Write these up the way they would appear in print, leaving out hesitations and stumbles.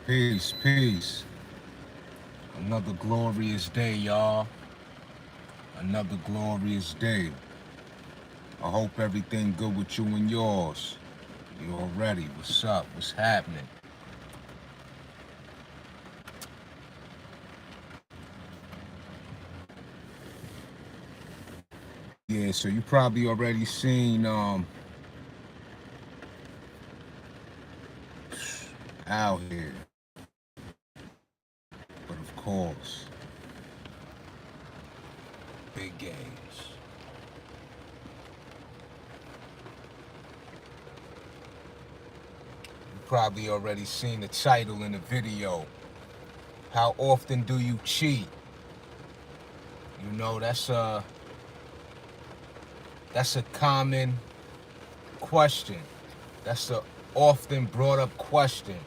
Peace, peace. Another glorious day, y'all. Another glorious day. I hope everything good with you and yours. You already? What's up? What's happening? Yeah, so you probably already seen out here. But of course, big games. You probably already seen the title in the video. How often do you cheat? You know, that's a common question. That's a often brought up question.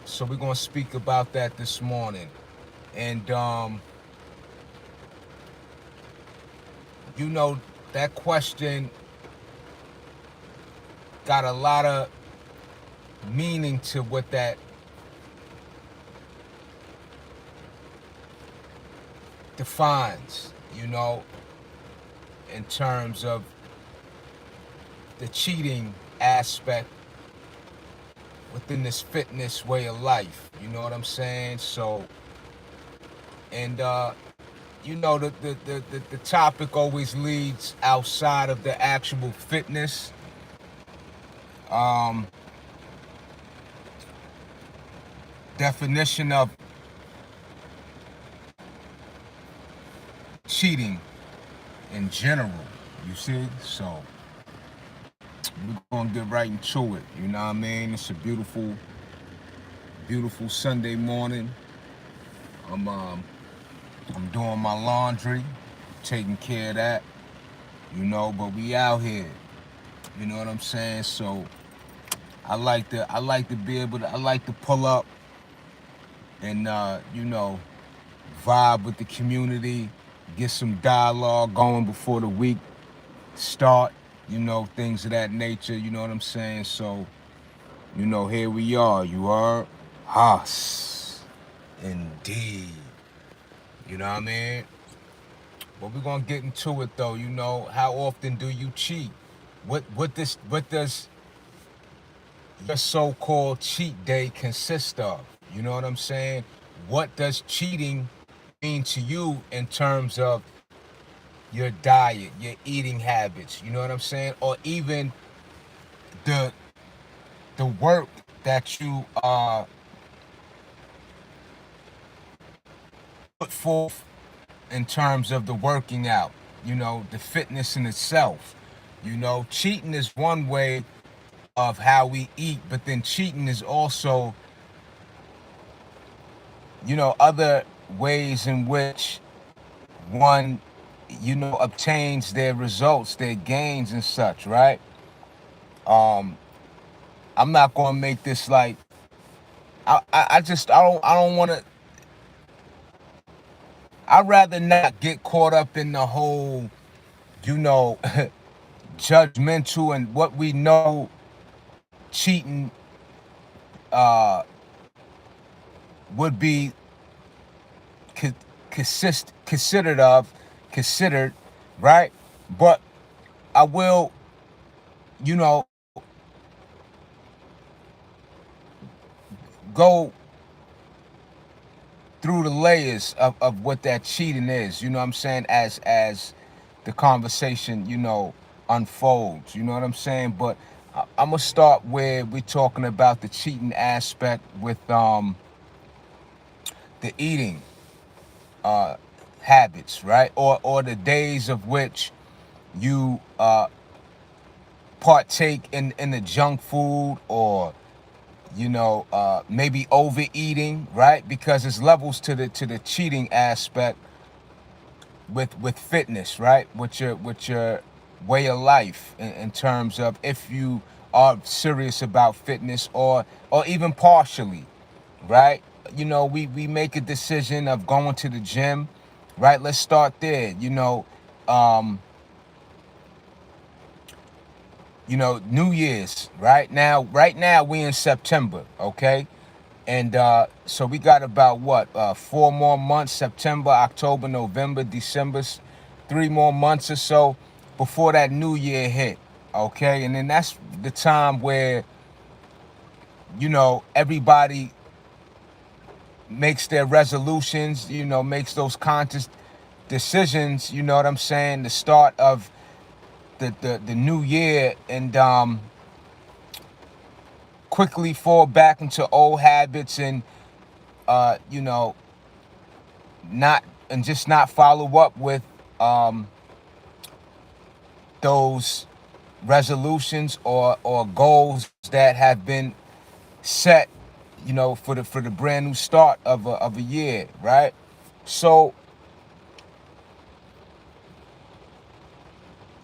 So we're gonna speak about that this morning. And you know, that question got a lot of meaning to what that defines, in terms of the cheating aspect within this fitness way of life. You know what I'm saying? So, and the topic always leads outside of the actual fitness. Um, Definition of cheating in general, you see? So we're gonna get right into it, you know what I mean? It's a beautiful, beautiful Sunday morning. I'm doing my laundry, taking care of that, but we out here. You know what I'm saying? So I like to be able to I like to pull up and vibe with the community, get some dialogue going before the week start, things of that nature, you know what I'm saying? So, here we are, you are Haas. Indeed. You know what I mean? But we're gonna get into it though, how often do you cheat? What does your so-called cheat day consist of? You know what I'm saying? What does cheating mean to you in terms of your diet, your eating habits? You know what I'm saying? Or even the the work that you put forth in terms of the working out. The fitness in itself. Cheating is one way of how we eat, but then cheating is also, other ways in which one, obtains their results, their gains and such, right? Um, I'm not gonna make this like I don't wanna I'd rather not get caught up in the whole, you know, judgmental and what we know cheating uh would be considered considered, right? But I will, you know, go through the layers of what that cheating is, you know what I'm saying, as the conversation, unfolds, you know what I'm saying? But I'm gonna start where we're talking about the cheating aspect with the eating uh habits, right? Or the days of which you partake in the junk food, or maybe overeating, right? Because there's levels to the cheating aspect with fitness, right? With your way of life, in terms of if you are serious about fitness, or even partially, right? We make a decision of going to the gym, right? Let's start there. Um, New Year's, right now we in September, okay? And so we got about what, 4 more months: September, October, November, December, 3 more months or so before that new year hit. Okay, and then that's the time where, everybody makes their resolutions, makes those conscious decisions, you know what I'm saying, the start of the new year, and quickly fall back into old habits, and not and just not follow up with those resolutions or goals that have been set, for the brand new start of a year, right? So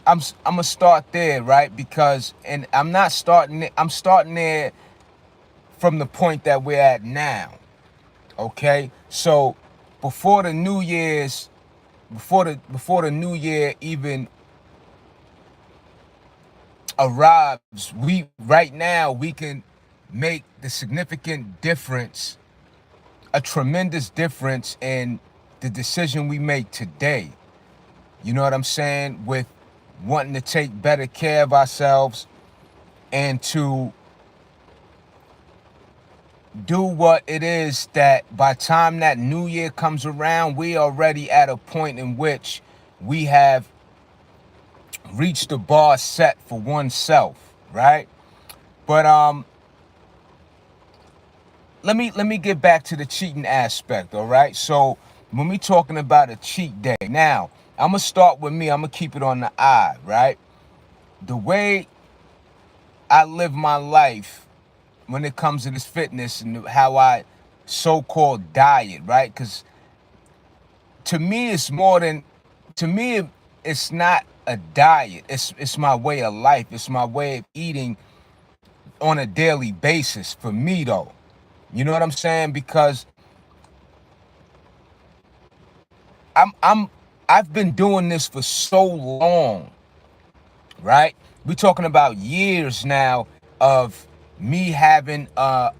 I'm gonna start there, right? Because, and I'm starting there from the point that we're at now. Okay, so before the New Year's, before the New Year even arrives, right now we can make the significant difference, a tremendous difference in the decision we make today. You know what I'm saying? With wanting to take better care of ourselves and to do what it is that by the time that new year comes around, we are already at a point in which we have reached the bar set for oneself, right? But let me get back to the cheating aspect, all right? So when we talking about a cheat day, now I'm gonna start with me. I'm gonna keep it on the eye, right? The way I live my life when it comes to this fitness and how I so-called diet, right? Because to me, it's not a diet. It's my way of life. It's my way of eating on a daily basis for me, though. You know what I'm saying? Because I've been doing this for so long, right? We're talking about years now of me having a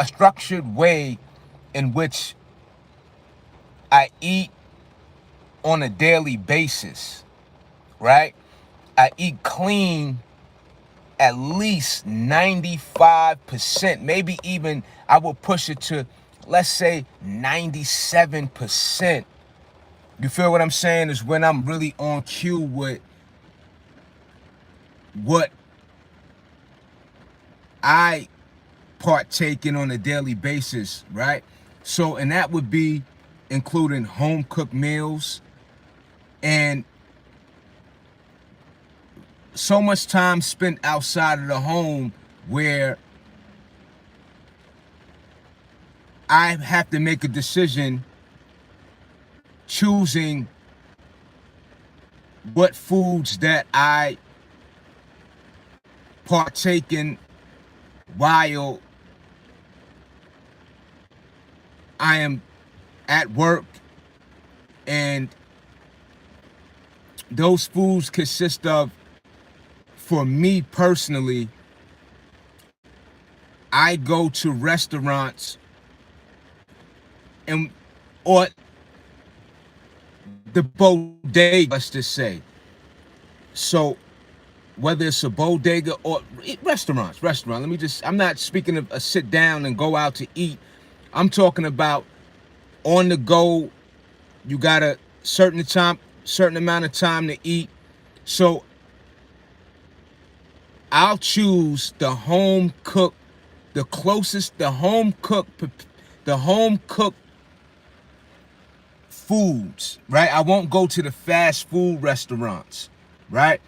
structured way in which I eat on a daily basis, right? I eat clean at least 95%, maybe even I will push it to, let's say, 97%. You feel what I'm saying? Is when I'm really on cue with what I partake in on a daily basis, right? So, and that would be including home cooked meals and so much time spent outside of the home where I have to make a decision choosing what foods that I partake in while I am at work. And those foods consist of, for me personally, I go to restaurants or the bodega, let's just say. So whether it's a bodega or restaurant, I'm not speaking of a sit down and go out to eat. I'm talking about on the go. You got a certain amount of time to eat. So I'll choose the home cooked foods, right? I won't go to the fast food restaurants, right?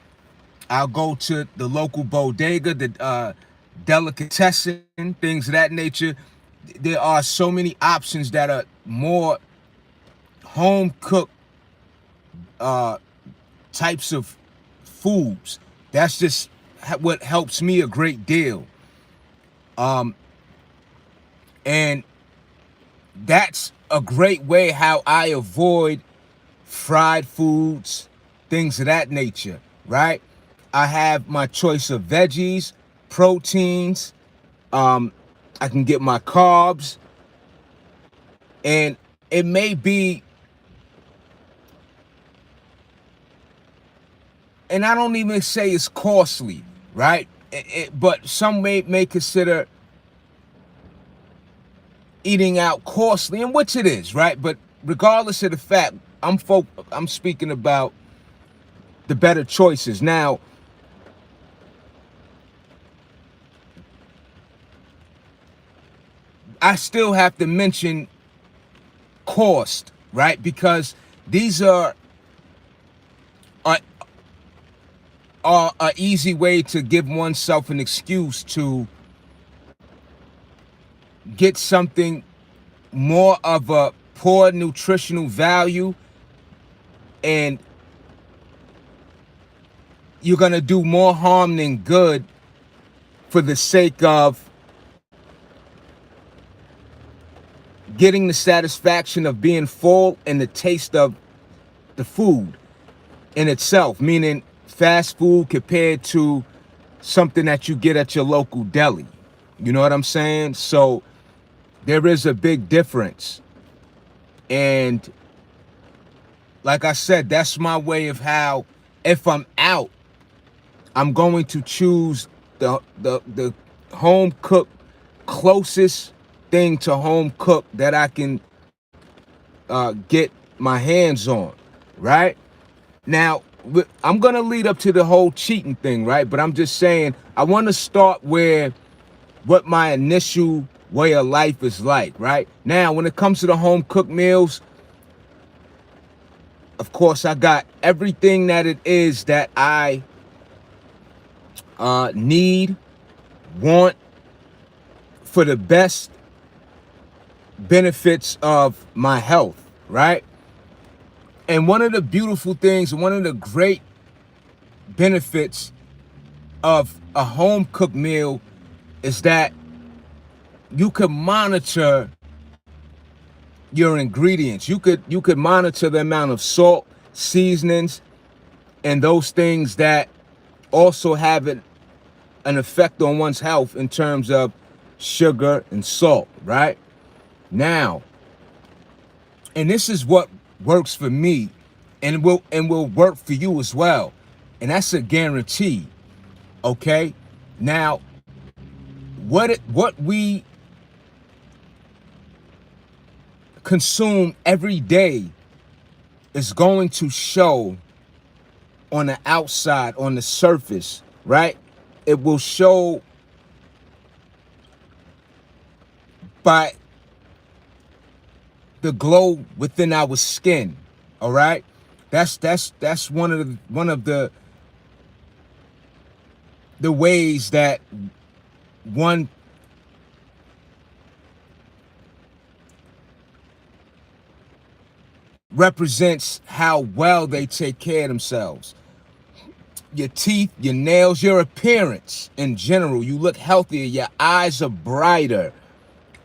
I'll go to the local bodega, the delicatessen, things of that nature. There are so many options that are more home cooked types of foods. That's just what helps me a great deal. And that's a great way how I avoid fried foods, things of that nature, right? I have my choice of veggies, proteins. I can get my carbs, and it may be, and I don't even say it's costly, right? But some may consider eating out costly, and which it is, right? But regardless of the fact, I'm speaking about the better choices. Now, I still have to mention cost, right? Because these are an easy way to give oneself an excuse to get something more of a poor nutritional value, and you're going to do more harm than good for the sake of getting the satisfaction of being full and the taste of the food in itself, meaning fast food compared to something that you get at your local deli. You know what I'm saying? So there is a big difference. And like I said, that's my way of how, if I'm out, I'm going to choose the home cooked, closest thing to home cooked that I can get my hands on, right? Now, I'm going to lead up to the whole cheating thing, right? But I'm just saying, I want to start where what my initial way of life is like, right? Now, when it comes to the home cooked meals, of course, I got everything that it is that I need, want for the best benefits of my health, right? And one of the beautiful things, one of the great benefits of a home cooked meal is that you could monitor your ingredients. You could monitor the amount of salt, seasonings, and those things that also have an effect on one's health in terms of sugar and salt, right? Now, and this is what works for me, and will work for you as well. And that's a guarantee. Okay? Now, what we consume every day is going to show on the outside, on the surface, right? It will show by the glow within our skin. All right? That's one of the ways that one represents how well they take care of themselves. Your teeth, your nails, your appearance in general. You look healthier, your eyes are brighter,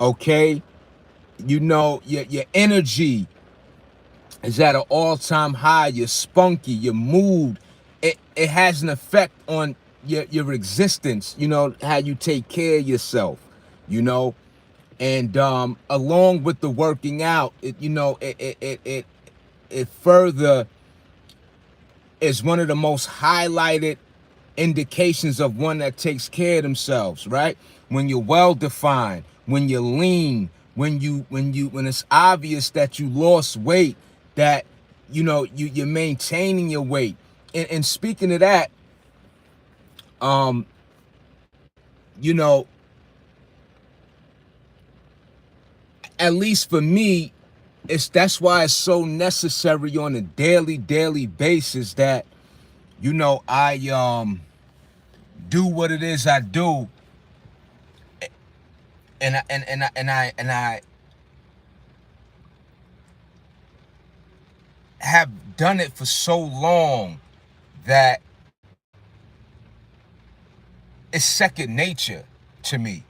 okay? You know, your energy is at an all-time high, you're spunky, your mood, it has an effect on your existence, you know, how you take care of yourself, you know? And along with the working out, it further is one of the most highlighted indications of one that takes care of themselves, right? When you're well defined, when you're lean, when it's obvious that you lost weight, that you're maintaining your weight. And speaking of that, you know, at least for me, that's why it's so necessary on a daily basis that I do what it is I do, and I have done it for so long that it's second nature to me.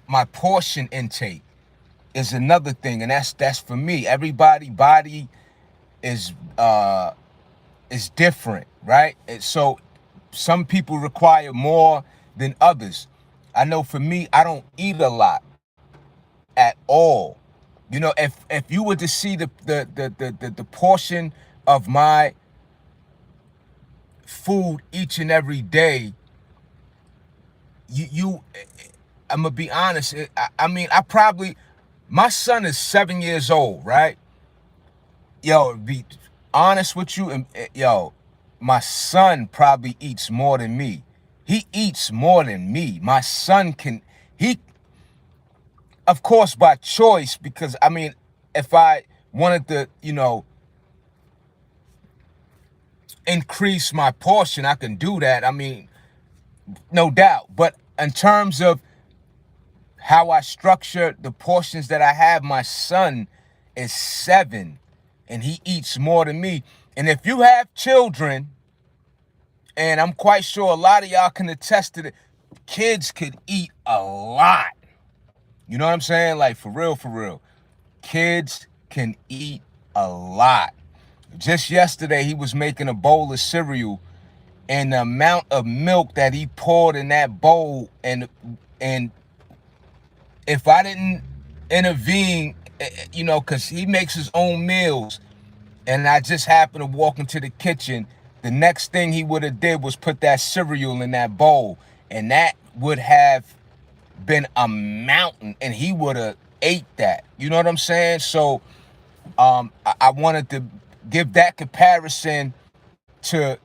My portion intake is another thing, and that's for me. Everybody body is different, right? And so some people require more than others. I know for me, I don't eat a lot at all. You know, if you were to see the portion of my food each and every day, you I'm gonna be honest. I mean, my son is 7 years old, right? Yo, be honest with you, and yo, my son probably eats more than me. He eats more than me. My son he, of course, by choice, because I mean, if I wanted to, increase my portion, I can do that. I mean, no doubt. But in terms of how I structure the portions that I have, my son is 7 and he eats more than me. And if you have children, and I'm quite sure a lot of y'all can attest to it, kids could eat a lot. You know what I'm saying? Like, for real, for real. Kids can eat a lot. Just yesterday, he was making a bowl of cereal, and the amount of milk that he poured in that bowl, and if I didn't intervene, because he makes his own meals, and I just happened to walk into the kitchen, the next thing he would have did was put that cereal in that bowl, and that would have been a mountain, and he would have ate that. You know what I'm saying? So I wanted to give that comparison to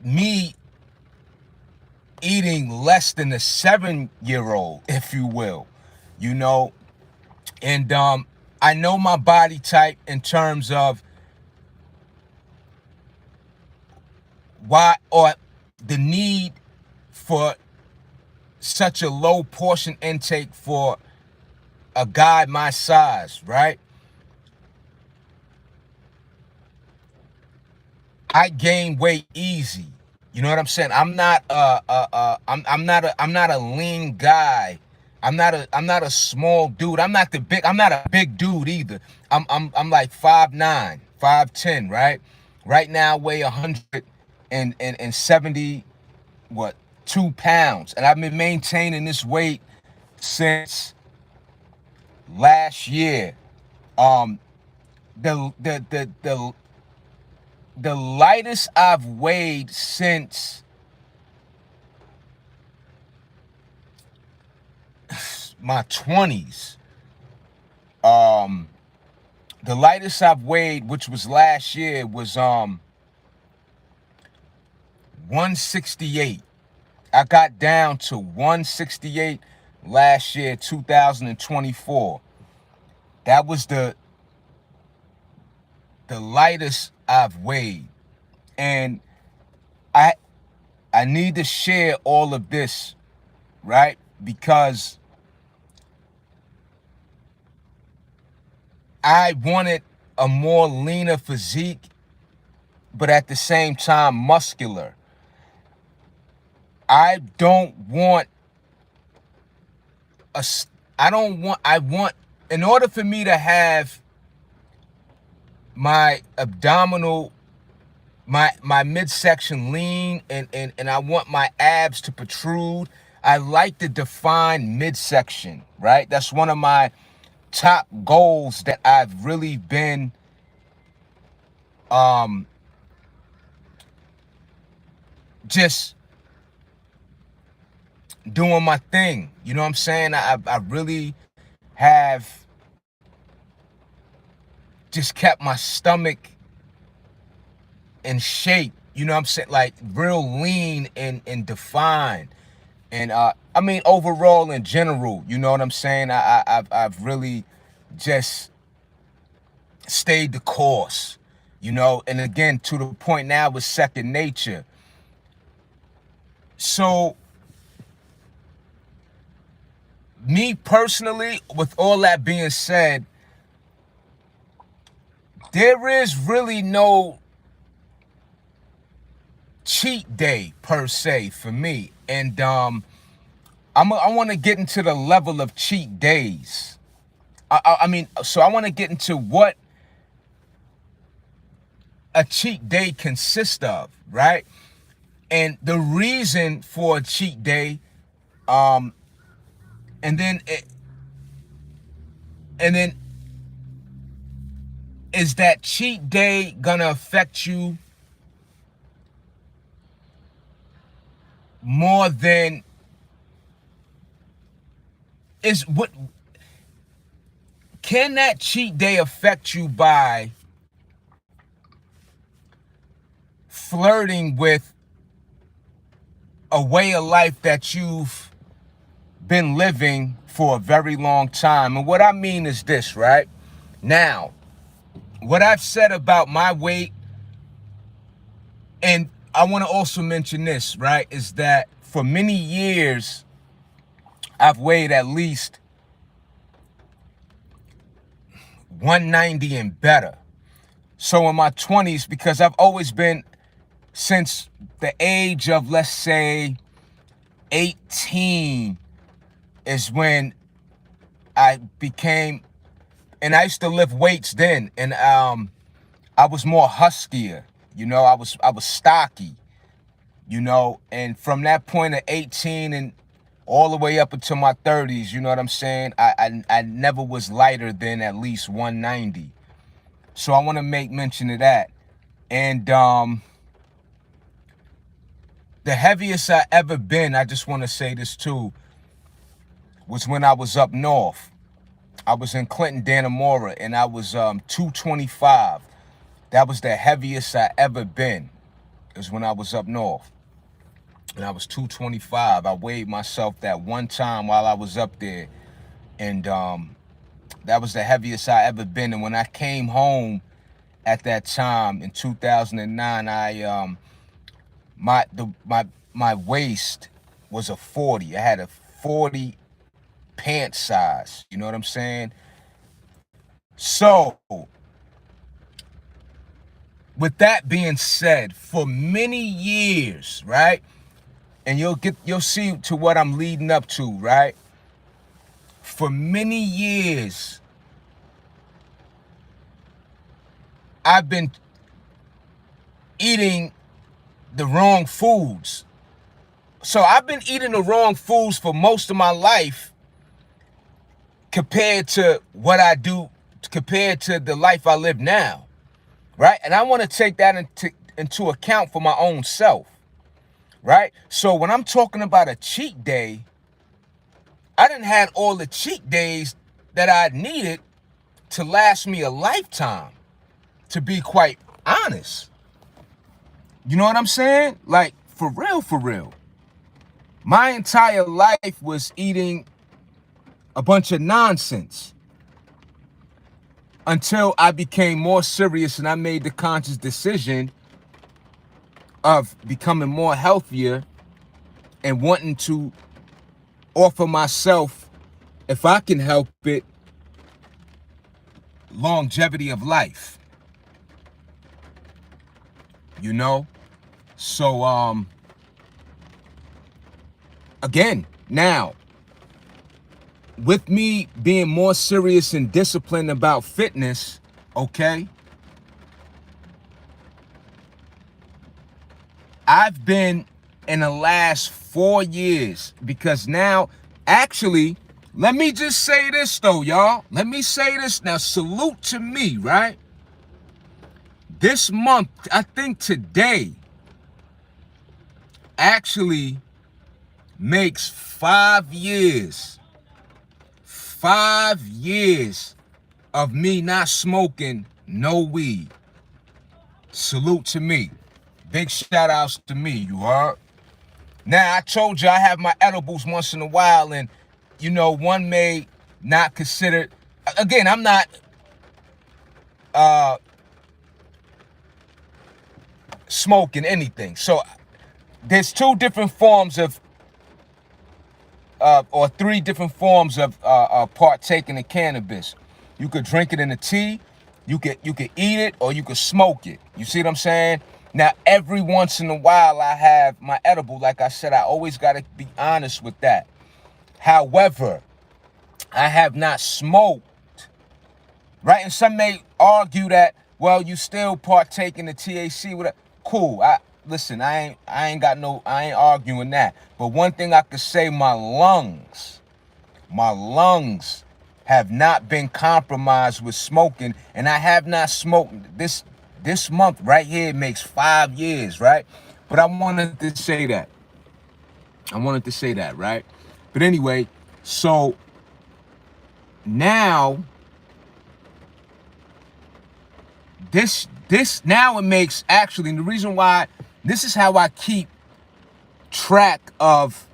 me eating less than a 7-year-old, if you will, and I know my body type in terms of why, or the need for such a low portion intake for a guy my size, right? I gain weight easy. You know what I'm saying? I'm not I'm not a lean guy. I'm not a small dude. I'm not a big dude either. I'm like 5'9", 5'10", right? Right now I weigh 170 what 2 pounds. And I've been maintaining this weight since last year. The the the the the lightest I've weighed since my 20s. The lightest I've weighed, which was last year, was 168. I got down to 168 last year, 2024. That was the lightest I've weighed. And I need to share all of this, right? Because I wanted a more leaner physique, but at the same time muscular. I want, in order for me to have my abdominal, my midsection lean, and I want my abs to protrude, I like the defined midsection, right? That's one of my top goals that I've really been just doing my thing. You know what I'm saying? I really have just kept my stomach in shape. You know what I'm saying? Like real lean and defined. And I mean overall in general, you know what I'm saying? I've really just stayed the course, and again, to the point now with second nature. So me personally, with all that being said, there is really no cheat day per se for me. And I want to get into the level of cheat days. I mean, so I want to get into what a cheat day consists of, right? And the reason for a cheat day, and then and then is that cheat day gonna affect you more than is what can that cheat day affect you by flirting with a way of life that you've been living for a very long time? And what I mean is this, right? Now, what I've said about my weight, and I want to also mention this, right, is that for many years, I've weighed at least 190 and better. So in my 20s, because I've always been, since the age of, let's say, 18 is when I became, and I used to lift weights then, and I was more huskier, I was stocky, and from that point of 18 and all the way up until my 30s, you know what I'm saying? I never was lighter than at least 190. So I want to make mention of that. And the heaviest I ever been, I just want to say this too, was when I was up north. I was in Clinton, Dannemora, and I was 225. That was the heaviest I ever been. It was when I was up north. And I was 225. I weighed myself that one time while I was up there. And that was the heaviest I ever been. And when I came home at that time in 2009, I my waist was a 40. I had a 40 pant size. You know what I'm saying? So with that being said, for many years, right? And you'll see to what I'm leading up to, right? For many years, I've been eating the wrong foods. So I've been eating the wrong foods for most of my life compared to what I do, compared to the life I live now, right? And I want to take that into account for my own self, right? So when I'm talking about a cheat day, I didn't have all the cheat days that I needed to last me a lifetime, to be quite honest. You know what I'm saying? Like, for real, for real. My entire life was eating a bunch of nonsense until I became more serious and I made the conscious decision of becoming more healthier and wanting to offer myself, if I can help it, longevity of life. So again, now, with me being more serious and disciplined about fitness, okay, I've been in the last 4 years, because now, actually, let me just say this though, y'all. Let me say this now. Salute to me, right? This month, I think today, actually makes 5 years. 5 years of me not smoking no weed. Salute to me. Big shout outs to me, you heard? Now, I told you I have my edibles once in a while, and, one may not consider, again, I'm not smoking anything. So there's 2 different forms of, or 3 different forms of partaking in cannabis. You could drink it in a tea, you could eat it, or you could smoke it. You see what I'm saying? Now, every once in a while, I have my edible. Like I said, I always got to be honest with that. However, I have not smoked, right? And some may argue that, well, you still partake in the THC. Cool. listen, I ain't arguing that. But one thing I could say, my lungs have not been compromised with smoking, and I have not smoked this month right here makes 5 years, right? But I wanted to say that. Right? But anyway, so now this now it makes, actually, the reason why, this is how I keep track of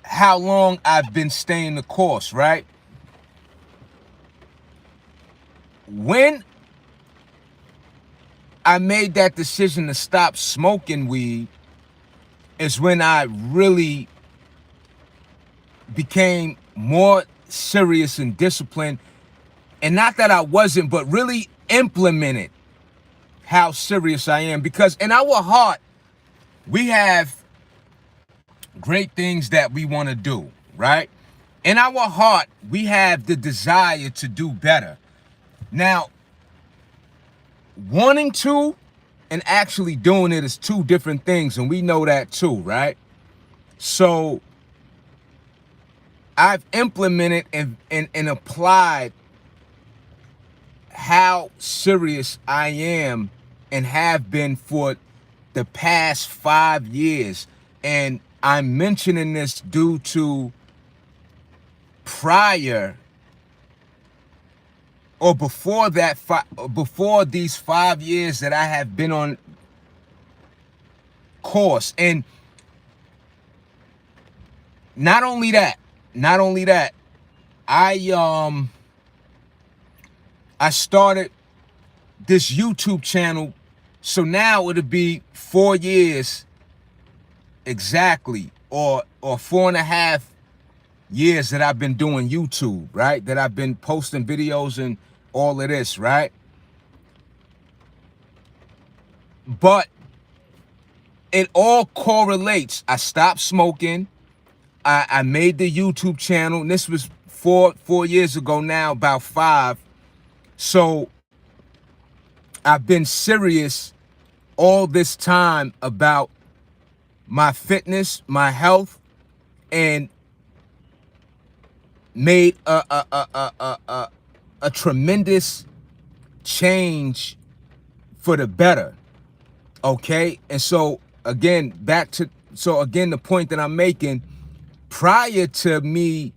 how long I've been staying the course, right? When I made that decision to stop smoking weed is when I really became more serious and disciplined. And not that I wasn't, but really implemented how serious I am. Because in our heart, we have great things that we want to do, right? In our heart, we have the desire to do better. Now, wanting to and actually doing it is two different things, and we know that too, right? So I've implemented and applied how serious I am and have been for the past 5 years. And I'm mentioning this due to prior or before that, before these 5 years that I have been on course. And not only that, I started this YouTube channel. So now it'll be 4 years exactly, or 4.5 years that I've been doing YouTube, right? That I've been posting videos and all of this, right? But it all correlates. I stopped smoking. I made the YouTube channel, and this was 4 years ago now, about 5. So I've been serious all this time about my fitness, my health, and made a tremendous change for the better. Okay? And so again, the point that I'm making, prior to me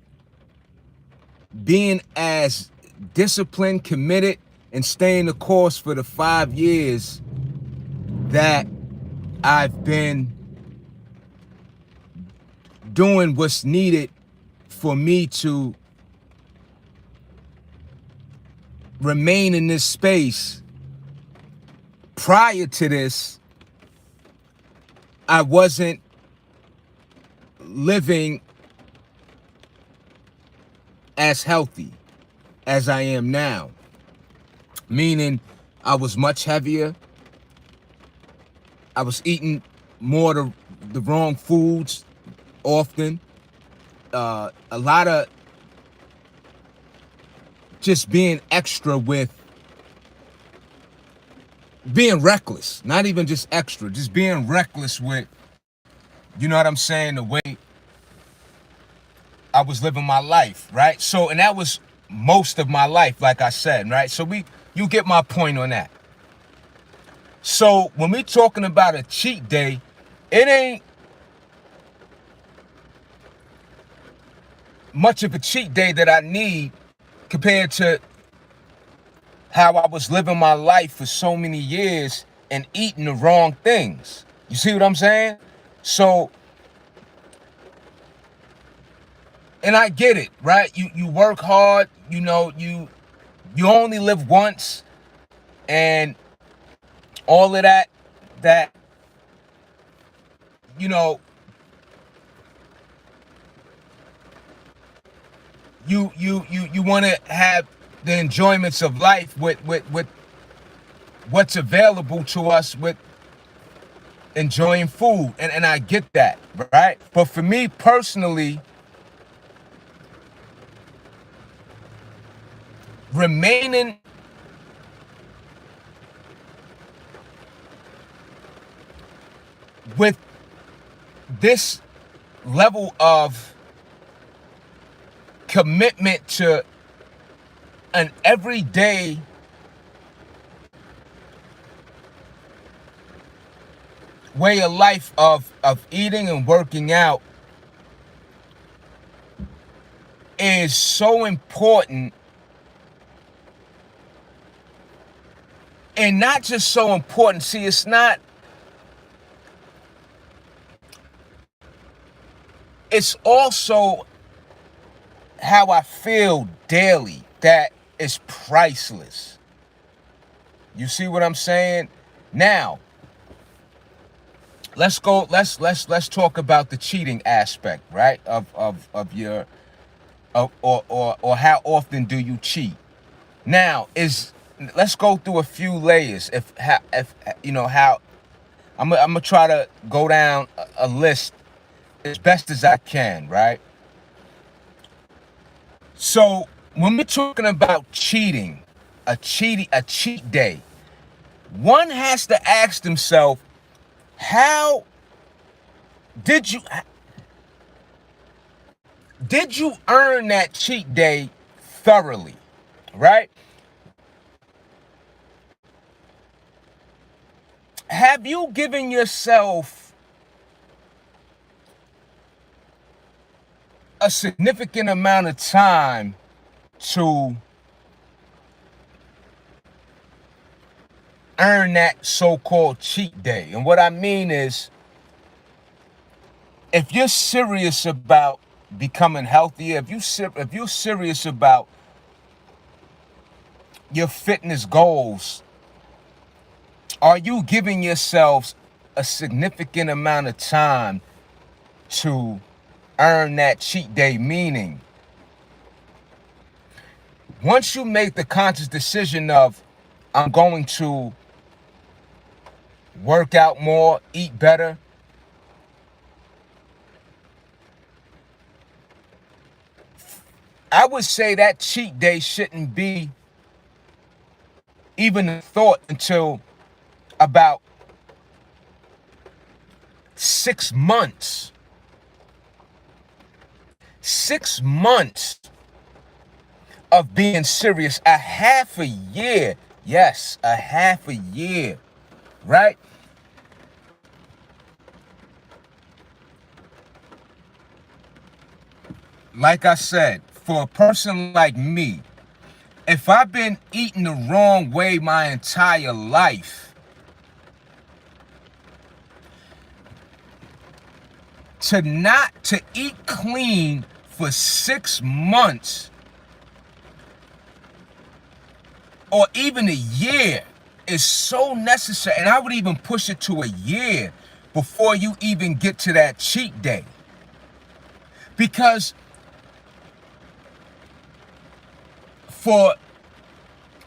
being as disciplined, committed, and staying the course for the 5 years that I've been doing what's needed for me to remain in this space, prior to this, I wasn't living as healthy as I am now. Meaning I was much heavier. I was eating more of the wrong foods often. A lot of just being extra with being reckless. Not even just extra, just being reckless with, you know what I'm saying, the way I was living my life, right? So, and that was most of my life, like I said, right? So you get my point on that. So when we talking about a cheat day, it ain't much of a cheat day that I need compared to how I was living my life for so many years and eating the wrong things. You see what I'm saying? So, and I get it, right? You work hard, you know, you only live once, and all of that, you know, you want to have the enjoyments of life with what's available to us, with enjoying food, and I get that, right? But for me personally, remaining with this level of commitment to an everyday way of life of eating and working out is so important. And not just so important. See, it's also how I feel daily that is priceless. You see what I'm saying? Now, let's talk about the cheating aspect, right? Of your or how often do you cheat? Now, let's go through a few layers. If you know how I'm gonna try to go down a list as best as I can, right? So when we're talking about cheating, a cheat day, one has to ask themselves, how did you earn that cheat day thoroughly, right? Have you given yourself a significant amount of time to earn that so-called cheat day? And what I mean is, if you're serious about becoming healthier, if you're serious about your fitness goals, are you giving yourselves a significant amount of time to earn that cheat day? Meaning, once you make the conscious decision of, I'm going to work out more, eat better, I would say that cheat day shouldn't be even a thought until about 6 months. 6 months of being serious, a half a year. Yes, a half a year, right? Like I said, for a person like me, if I've been eating the wrong way my entire life, to eat clean for 6 months or even a year is so necessary. And I would even push it to a year before you even get to that cheat day. Because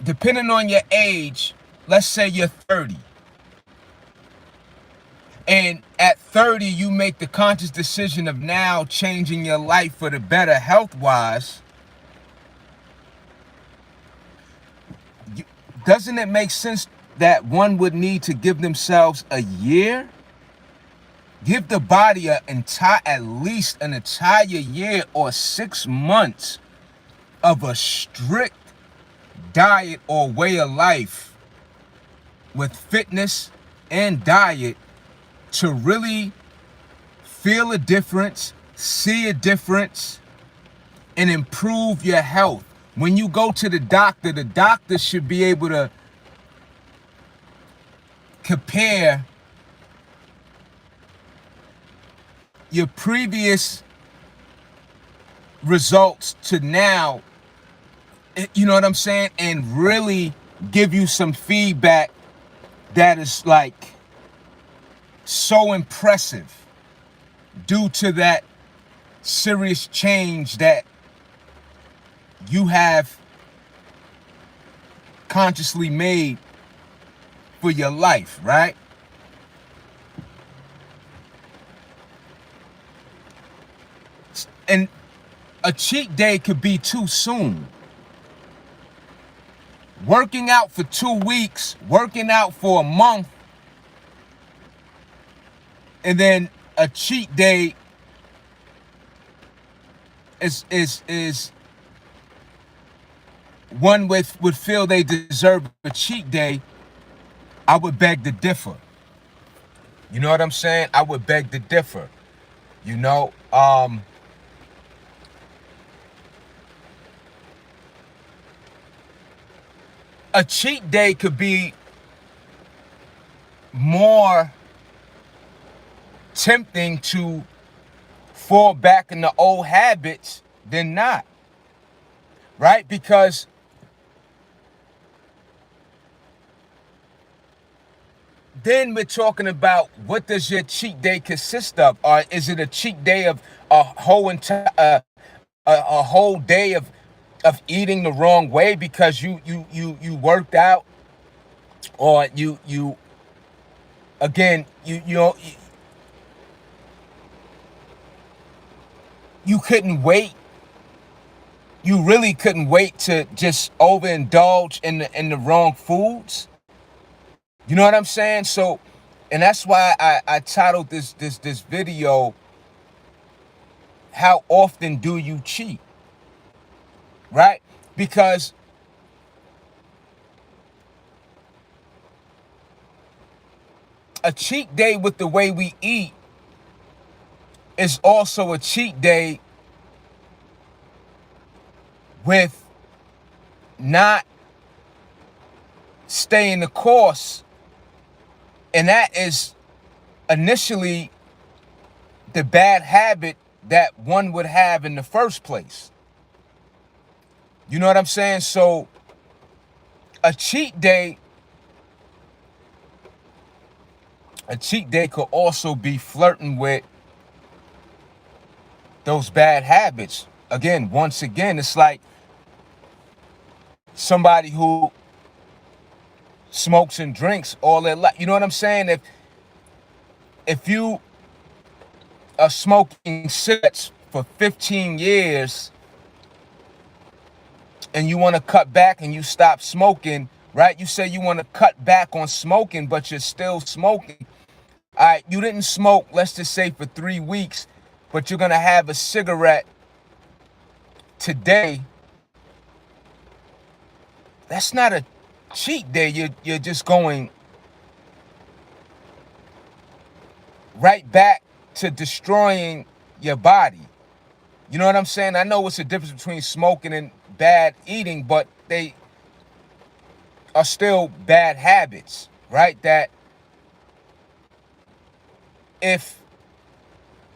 depending on your age, let's say you're 30. And at 30, you make the conscious decision of now changing your life for the better health-wise. Doesn't it make sense that one would need to give themselves a year? Give the body at least an entire year or 6 months of a strict diet or way of life with fitness and diet to really feel a difference, see a difference, and improve your health. When you go to the doctor should be able to compare your previous results to now, you know what I'm saying? And really give you some feedback that is like so impressive due to that serious change that you have consciously made for your life, right? And a cheat day could be too soon. Working out for 2 weeks, working out for a month And then a cheat day is one would feel they deserve a cheat day. I would beg to differ. You know what I'm saying? I would beg to differ. You know, a cheat day could be more tempting to fall back into old habits than not, right? Because then we're talking about, what does your cheat day consist of? Or is it a cheat day of a whole entire a whole day of eating the wrong way because you worked out, or you again you couldn't wait. You really couldn't wait to just overindulge in the wrong foods. You know what I'm saying? So, and that's why I titled this video, "How often do you cheat?" Right? Because a cheat day with the way we eat is also a cheat day with not staying the course. And that is initially the bad habit that one would have in the first place. You know what I'm saying? So a cheat day could also be flirting with those bad habits. Again, once again, it's like somebody who smokes and drinks all their life. You know what I'm saying? If you are smoking cigarettes for 15 years and you want to cut back and you stop smoking, right? You say you want to cut back on smoking, but you're still smoking. All right, you didn't smoke, let's just say, for 3 weeks, but you're going to have a cigarette today. That's not a cheat day. You're just going right back to destroying your body. You know what I'm saying? I know what's the difference between smoking and bad eating, but they are still bad habits, right? That if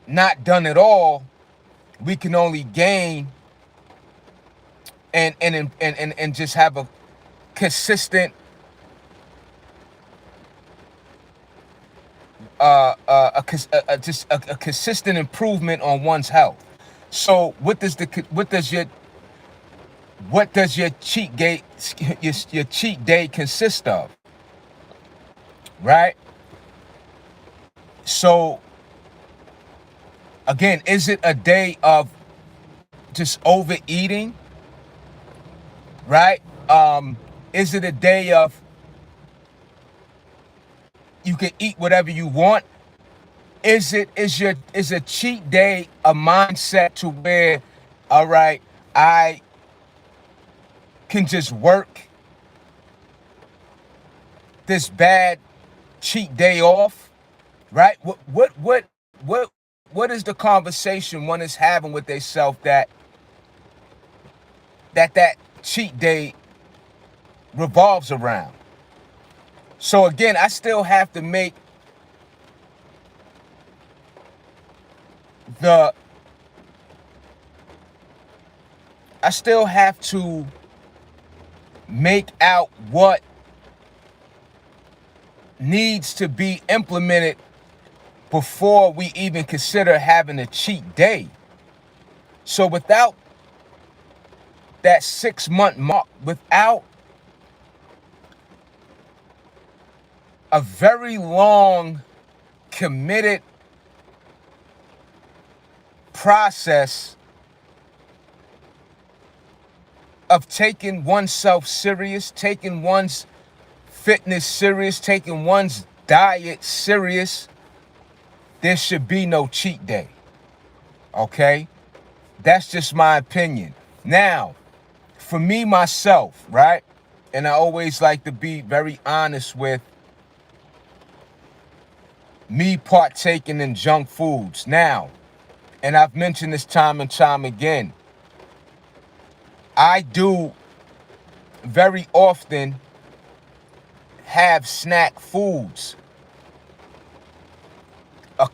not done at all, we can only gain and just have a consistent a consistent improvement on one's health. So what does your cheat day your cheat day consist of? Right? So again, is it a day of just overeating? Right? Is it a day of you can eat whatever you want? Is a cheat day a mindset to where, all right, I can just work this bad cheat day off, right? What is the conversation one is having with themselves that cheat day revolves around? So again, I still have to make out what needs to be implemented before we even consider having a cheat day. So without that 6-month mark, without a very long, committed process of taking oneself serious, taking one's fitness serious, taking one's diet serious, there should be no cheat day. Okay? That's just my opinion. Now, for me, myself, right? And I always like to be very honest with me partaking in junk foods. Now, and I've mentioned this time and time again, I do very often have snack foods,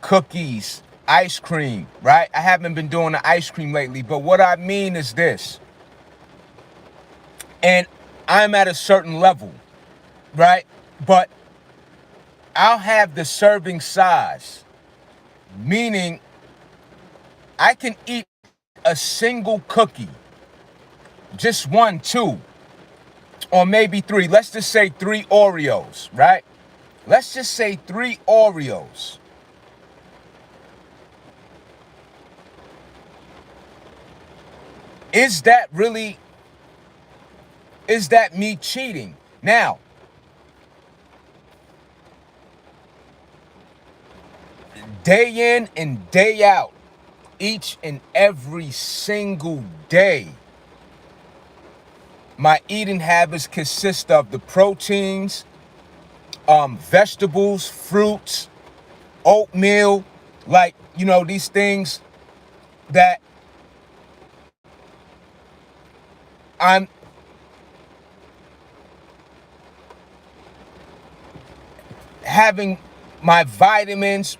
cookies, ice cream, right? I haven't been doing the ice cream lately, but what I mean is this, and I'm at a certain level, right? But I'll have the serving size, meaning I can eat a single cookie, just one, two, or maybe three. Let's just say 3 Oreos, right? Let's just say 3 Oreos. Is that me cheating? Now, day in and day out, each and every single day, my eating habits consist of the proteins, vegetables, fruits, oatmeal, like, these things that I'm having my vitamins,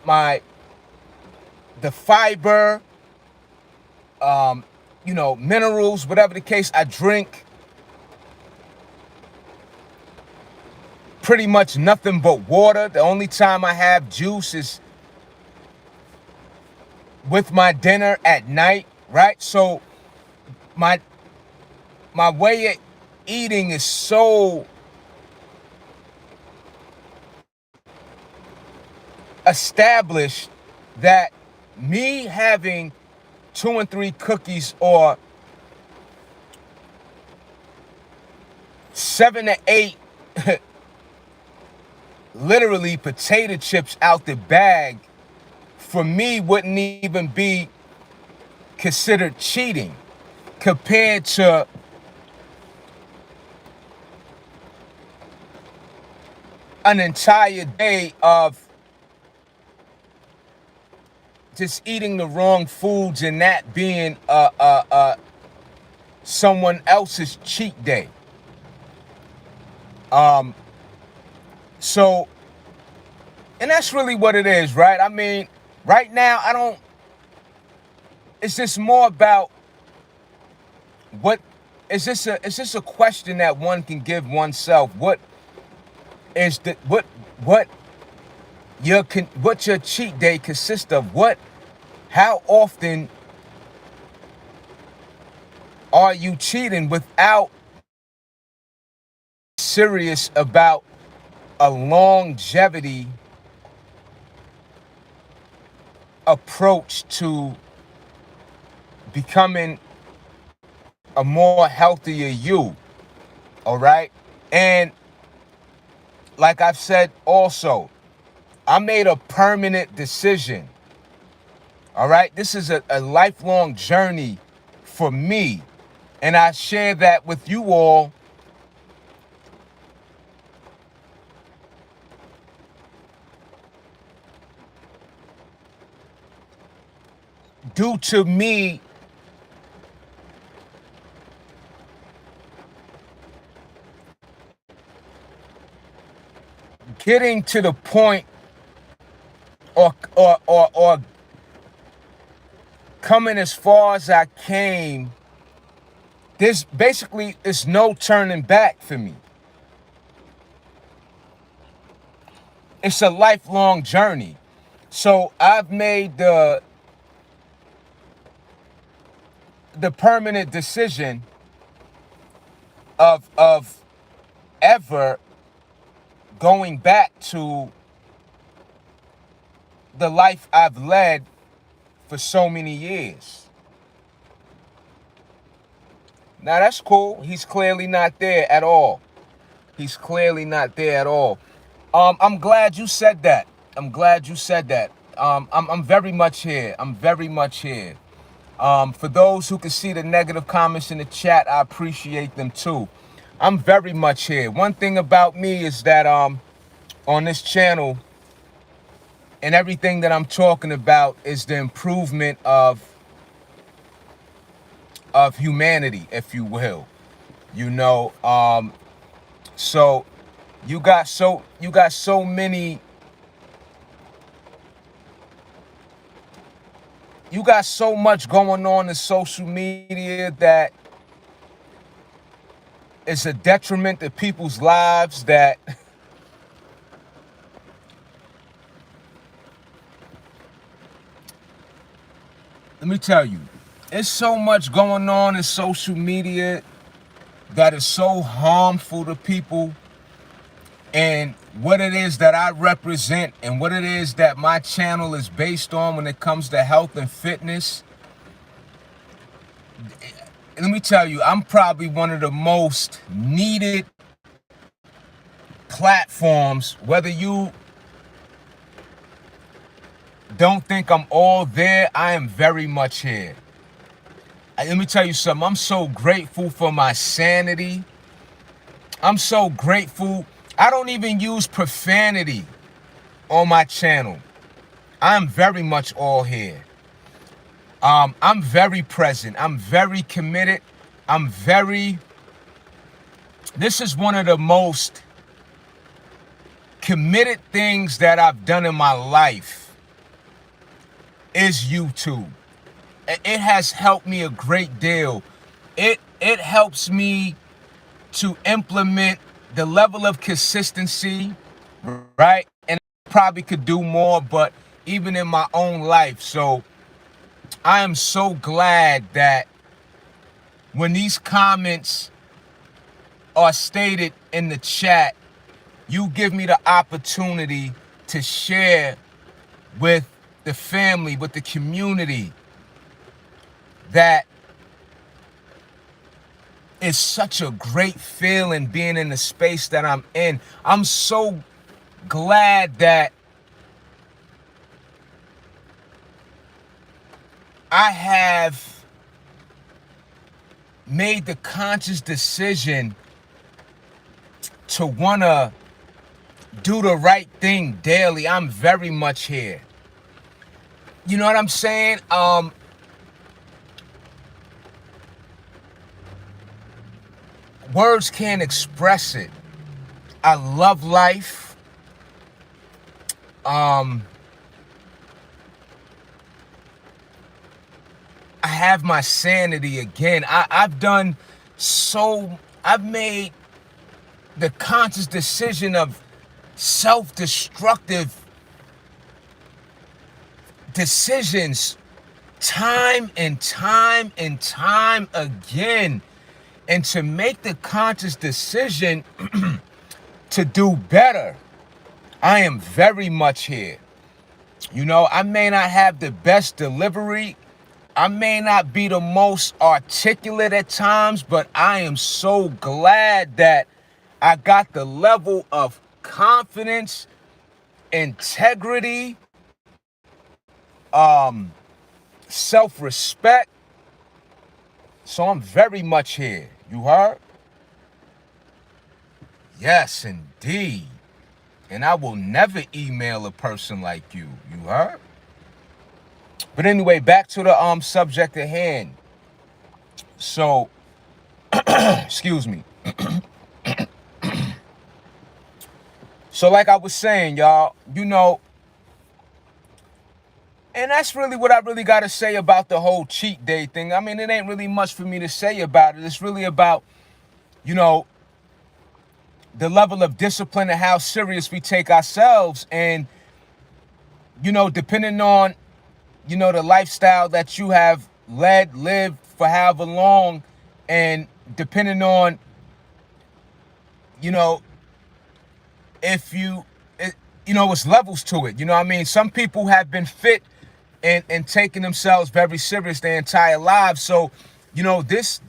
the fiber, minerals, whatever the case. I drink pretty much nothing but water. The only time I have juice is with my dinner at night, right? So my way of eating is so established that me having 2 and 3 cookies or 7 to 8 literally potato chips out the bag, for me, wouldn't even be considered cheating compared to an entire day of just eating the wrong foods and that being someone else's cheat day. So, and that's really what it is, right? I mean, right now, it's just more about it's just a question that one can give oneself. What your cheat day consists of? How often are you cheating without serious about a longevity approach to becoming a more healthier you? All right. And like I've said also, I made a permanent decision. All right. This is a lifelong journey for me. And I share that with you all due to me getting to the point or coming as far as I came. There's basically no turning back for me. It's a lifelong journey. So I've made the permanent decision of ever going back to the life I've led for so many years. Now that's cool. He's clearly not there at all. I'm glad you said that. I'm very much here. I'm very much here. For those who can see the negative comments in the chat, I appreciate them too. I'm very much here. One thing about me is that on this channel and everything that I'm talking about is the improvement of humanity, if you will. You know, so you got so many. You got so much going on in social media that it's a detriment to people's lives that let me tell you, it's so much going on in social media that is so harmful to people, and what it is that I represent and what it is that my channel is based on when it comes to health and fitness. Let me tell you, I'm probably one of the most needed platforms, whether you don't think I'm all there, I am very much here. Let me tell you something, I'm so grateful for my sanity. I'm so grateful. I don't even use profanity on my channel. I'm very much all here. I'm very present. I'm very committed. This is one of the most committed things that I've done in my life is YouTube. It has helped me a great deal. It helps me to implement the level of consistency, right? And I probably could do more, but even in my own life. So I am so glad that when these comments are stated in the chat, you give me the opportunity to share with the family, with the community, that is such a great feeling being in the space that I'm in. I'm so glad that I have made the conscious decision to want to do the right thing daily. I'm very much here. You know what I'm saying? Words can't express it. I love life. I have my sanity again. I've made the conscious decision of self-destructive decisions time and time and time again. And to make the conscious decision to do better, I am very much here. You know, I may not have the best delivery. I may not be the most articulate at times, but I am so glad that I got the level of confidence, integrity, self-respect. So I'm very much here. You heard? Yes, indeed. And I will never email a person like you. You heard? But anyway, back to the subject at hand. So, excuse me. So like I was saying, y'all, you know, and that's really what I really got to say about the whole cheat day thing. I mean, it ain't really much for me to say about it. It's really about, you know, the level of discipline and how serious we take ourselves. And, you know, depending on, you know, the lifestyle that you have lived for however long, and depending on, you know, if you, you know, it's levels to it. You know what I mean? Some people have been fit and taking themselves very serious their entire lives. So, you know, this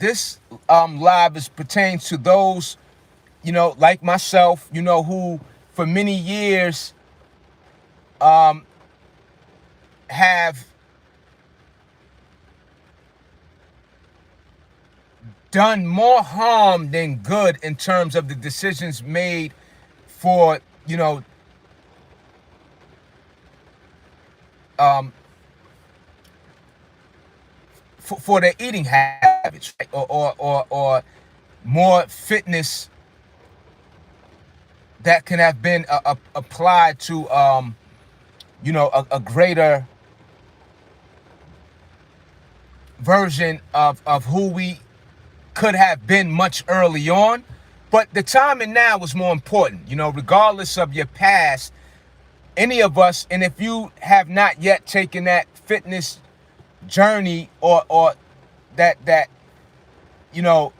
live is pertains to those, you know, like myself, you know, who for many years have done more harm than good in terms of the decisions made for, um, for their eating habits, right? Or more fitness that can have been applied to, a greater version of who we could have been much early on. But the time and now is more important, regardless of your past, any of us. And if you have not yet taken that fitness journey, or that you know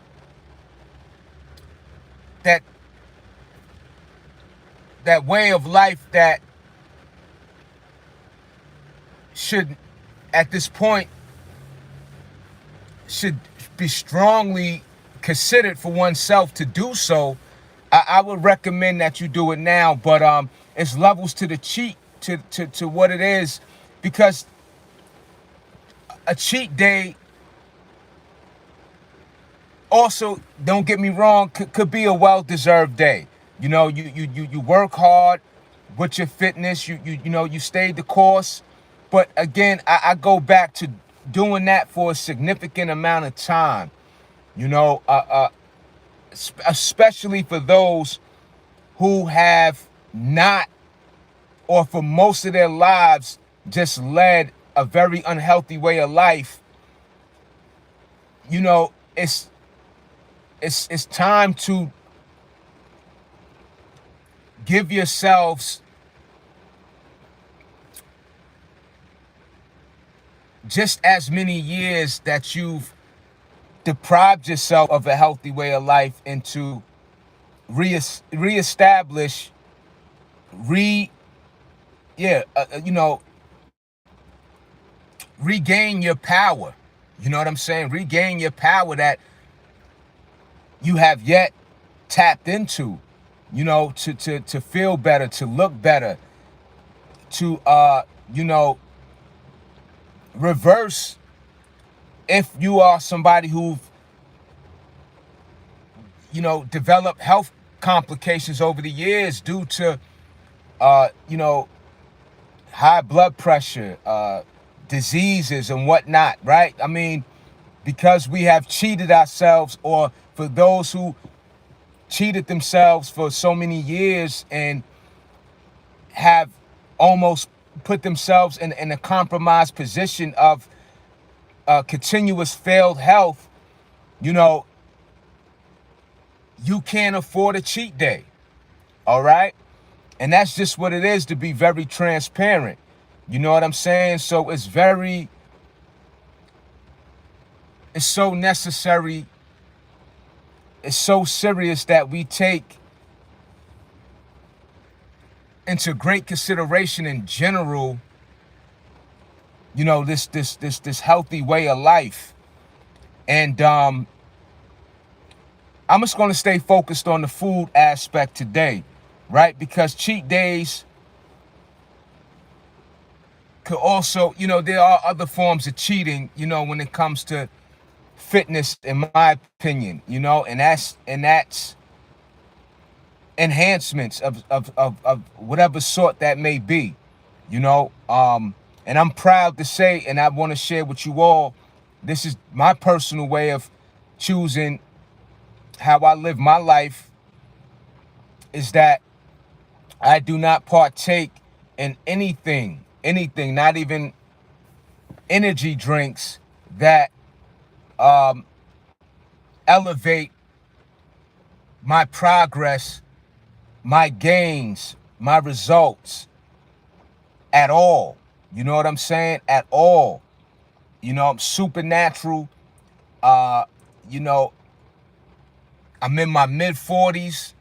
that that way of life that should, at this point, should be strongly considered for oneself to do so, I would recommend that you do it now. But it's levels to the cheat, to what it is, because a cheat day also, don't get me wrong, could be a well-deserved day. You work hard with your fitness. You stayed the course. But again, I go back to doing that for a significant amount of time. Especially for those who have not, or for most of their lives, just led a very unhealthy way of life. It's time to give yourselves just as many years that you've deprived yourself of a healthy way of life, and to reestablish, re yeah regain your power. You know what I'm saying? Regain your power that you have yet tapped into, to feel better, to look better, to reverse, if you are somebody who developed health complications over the years due to high blood pressure, diseases and whatnot, right? I mean, because we have cheated ourselves, or for those who cheated themselves for so many years and have almost put themselves in a compromised position of continuous failed health, you can't afford a cheat day. All right? And that's just what it is, to be very transparent. You know what I'm saying? So it's so necessary, it's so serious that we take into great consideration in general, this healthy way of life. And I'm just going to stay focused on the food aspect today, right? Because cheat days could also, there are other forms of cheating, when it comes to fitness, in my opinion, and that's enhancements of whatever sort that may be, and I'm proud to say, and I want to share with you all, this is my personal way of choosing how I live my life, is that I do not partake in anything, not even energy drinks, that elevate my progress, my gains, my results at all. You know what I'm saying? At all. I'm supernatural. You know, I'm in my mid-40s.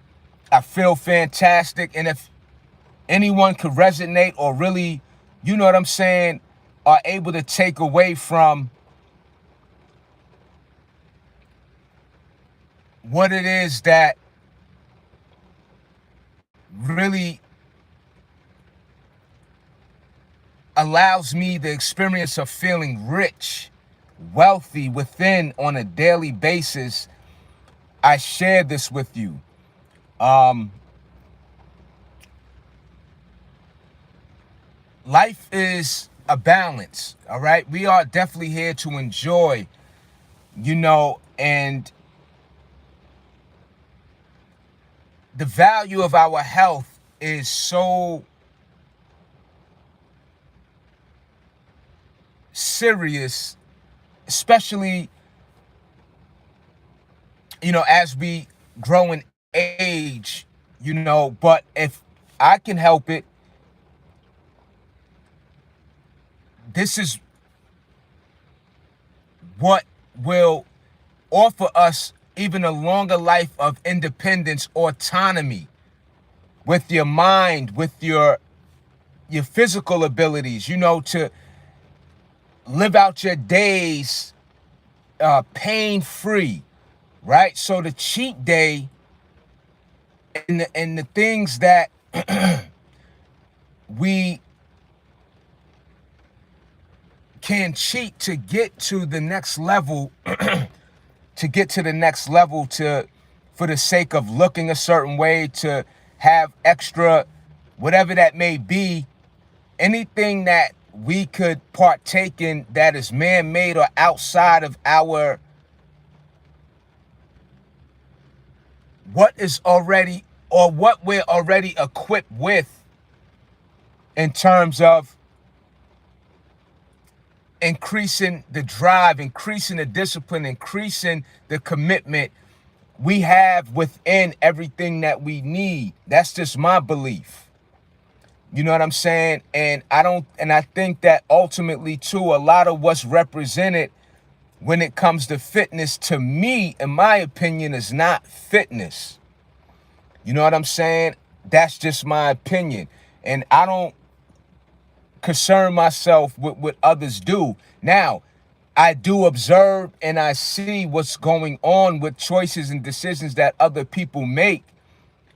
I feel fantastic. And if anyone could resonate, or really, you know what I'm saying, are able to take away from what it is that really allows me the experience of feeling rich, wealthy within on a daily basis, I share this with you. Life is a balance, all right? We are definitely here to enjoy, and the value of our health is so serious, especially, as we grow in age, but if I can help it, this is what will offer us even a longer life of independence, autonomy with your mind, with your physical abilities, to live out your days pain-free, right? So the cheat day and the things that we can cheat to get to the next level, for the sake of looking a certain way, to have extra, whatever that may be, anything that we could partake in that is man-made or outside of our what is already, or what we're already equipped with, in terms of increasing the drive, increasing the discipline, increasing the commitment we have within everything that we need. That's just my belief. You know what I'm saying? And I think that ultimately too, a lot of what's represented when it comes to fitness, to me, in my opinion, is not fitness. You know what I'm saying? That's just my opinion. And I don't concern myself with what others do. Now, I do observe and I see what's going on with choices and decisions that other people make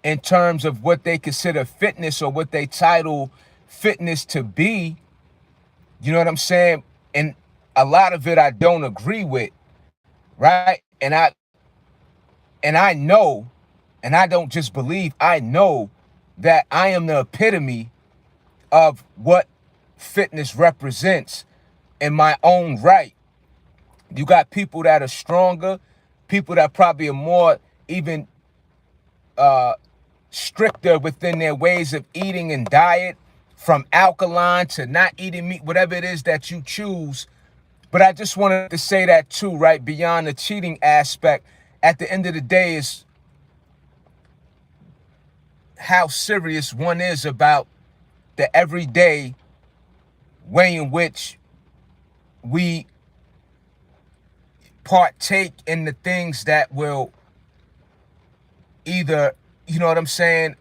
in terms of what they consider fitness, or what they title fitness to be. You know what I'm saying? And a lot of it I don't agree with, right? And I know, and I don't just believe, I know that I am the epitome of what fitness represents in my own right. You got people that are stronger, people that probably are more even stricter within their ways of eating and diet, from alkaline to not eating meat, whatever it is that you choose. But I just wanted to say that too, right? Beyond the cheating aspect, at the end of the day, is how serious one is about the everyday way in which we partake in the things that will either, you know what I'm saying,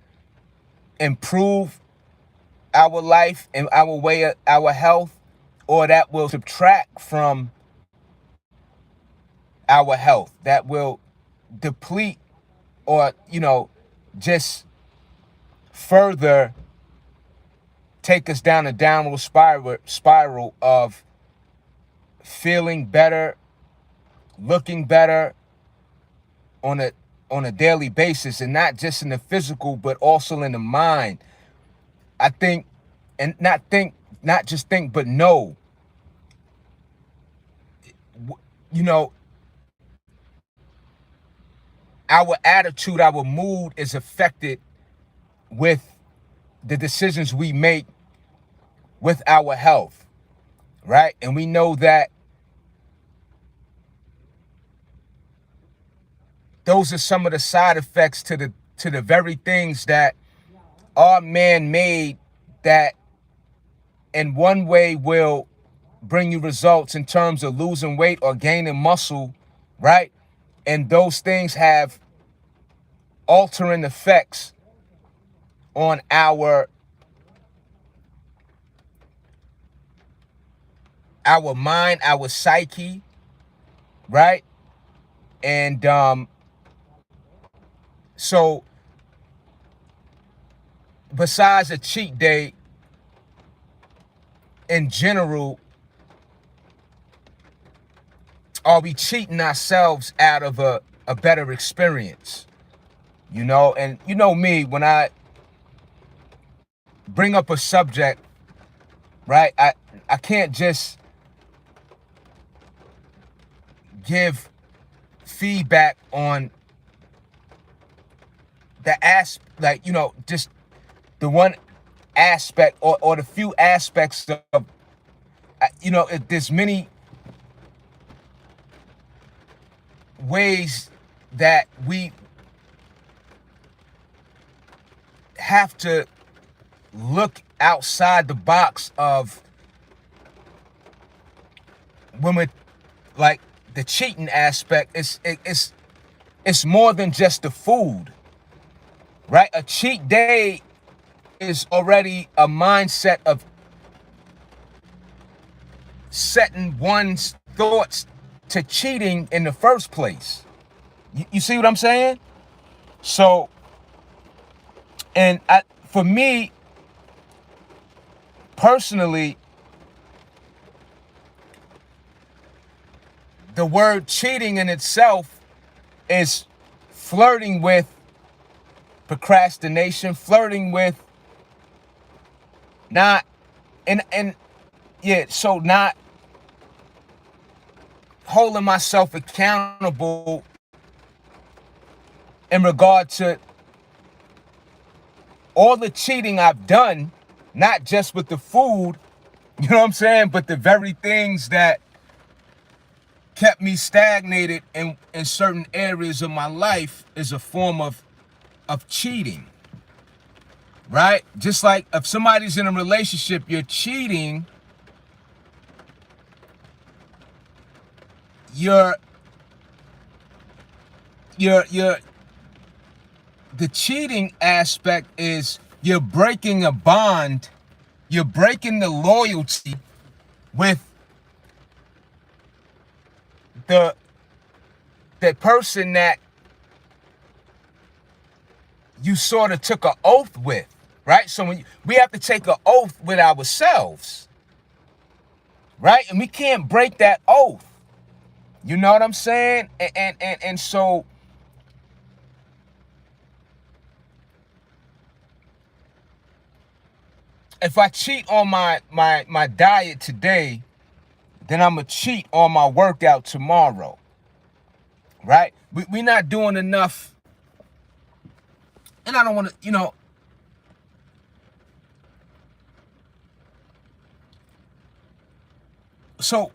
improve our life and our way of our health, or that will subtract from our health, that will deplete, or, just further take us down a downward spiral of feeling better, looking better on a daily basis, and not just in the physical, but also in the mind. I think, and not just think, but know, you know, our attitude, our mood is affected with the decisions we make with our health, right? And we know that those are some of the side effects to the very things that are man-made, that in one way will bring you results in terms of losing weight or gaining muscle, right? And those things have altering effects on our mind, our psyche, right? And so besides a cheat day, in general, are we cheating ourselves out of a better experience? You know, and you know me, when I bring up a subject, right, I can't just give feedback on the like, you know, just the one aspect or the few aspects of, you know, there's many ways that we have to look outside the box of when we're like the cheating aspect. It's more than just the food, right? A cheat day is already a mindset of setting one's thoughts to cheating in the first place. You see what I'm saying? So, and for me personally, the word cheating in itself is flirting with procrastination, flirting with not, and yeah, so not holding myself accountable in regard to all the cheating I've done, not just with the food, you know what I'm saying, but the very things that kept me stagnated in certain areas of my life is a form of cheating, right? Just like if somebody's in a relationship, you're cheating, you're the cheating aspect is you're breaking a bond, you're breaking the loyalty with the person that you sort of took an oath with, right? So when we have to take an oath with ourselves, right? And we can't break that oath. You know what I'm saying? And so if I cheat on my diet today, then I'm gonna cheat on my workout tomorrow, right? We're not doing enough, and I don't want to, you know, so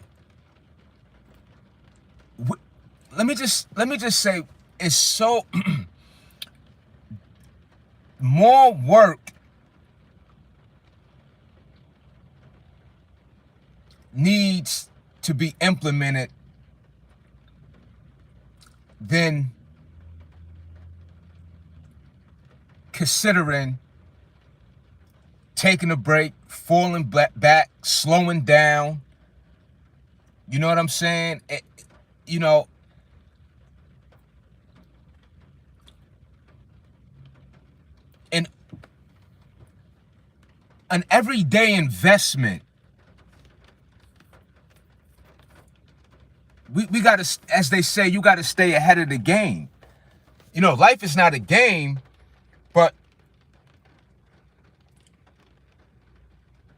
let me just say, it's so more work needs to be implemented than considering taking a break, falling back, slowing down. You know what I'm saying? You know, and an everyday investment. We got to, as they say, you got to stay ahead of the game. You know, life is not a game, but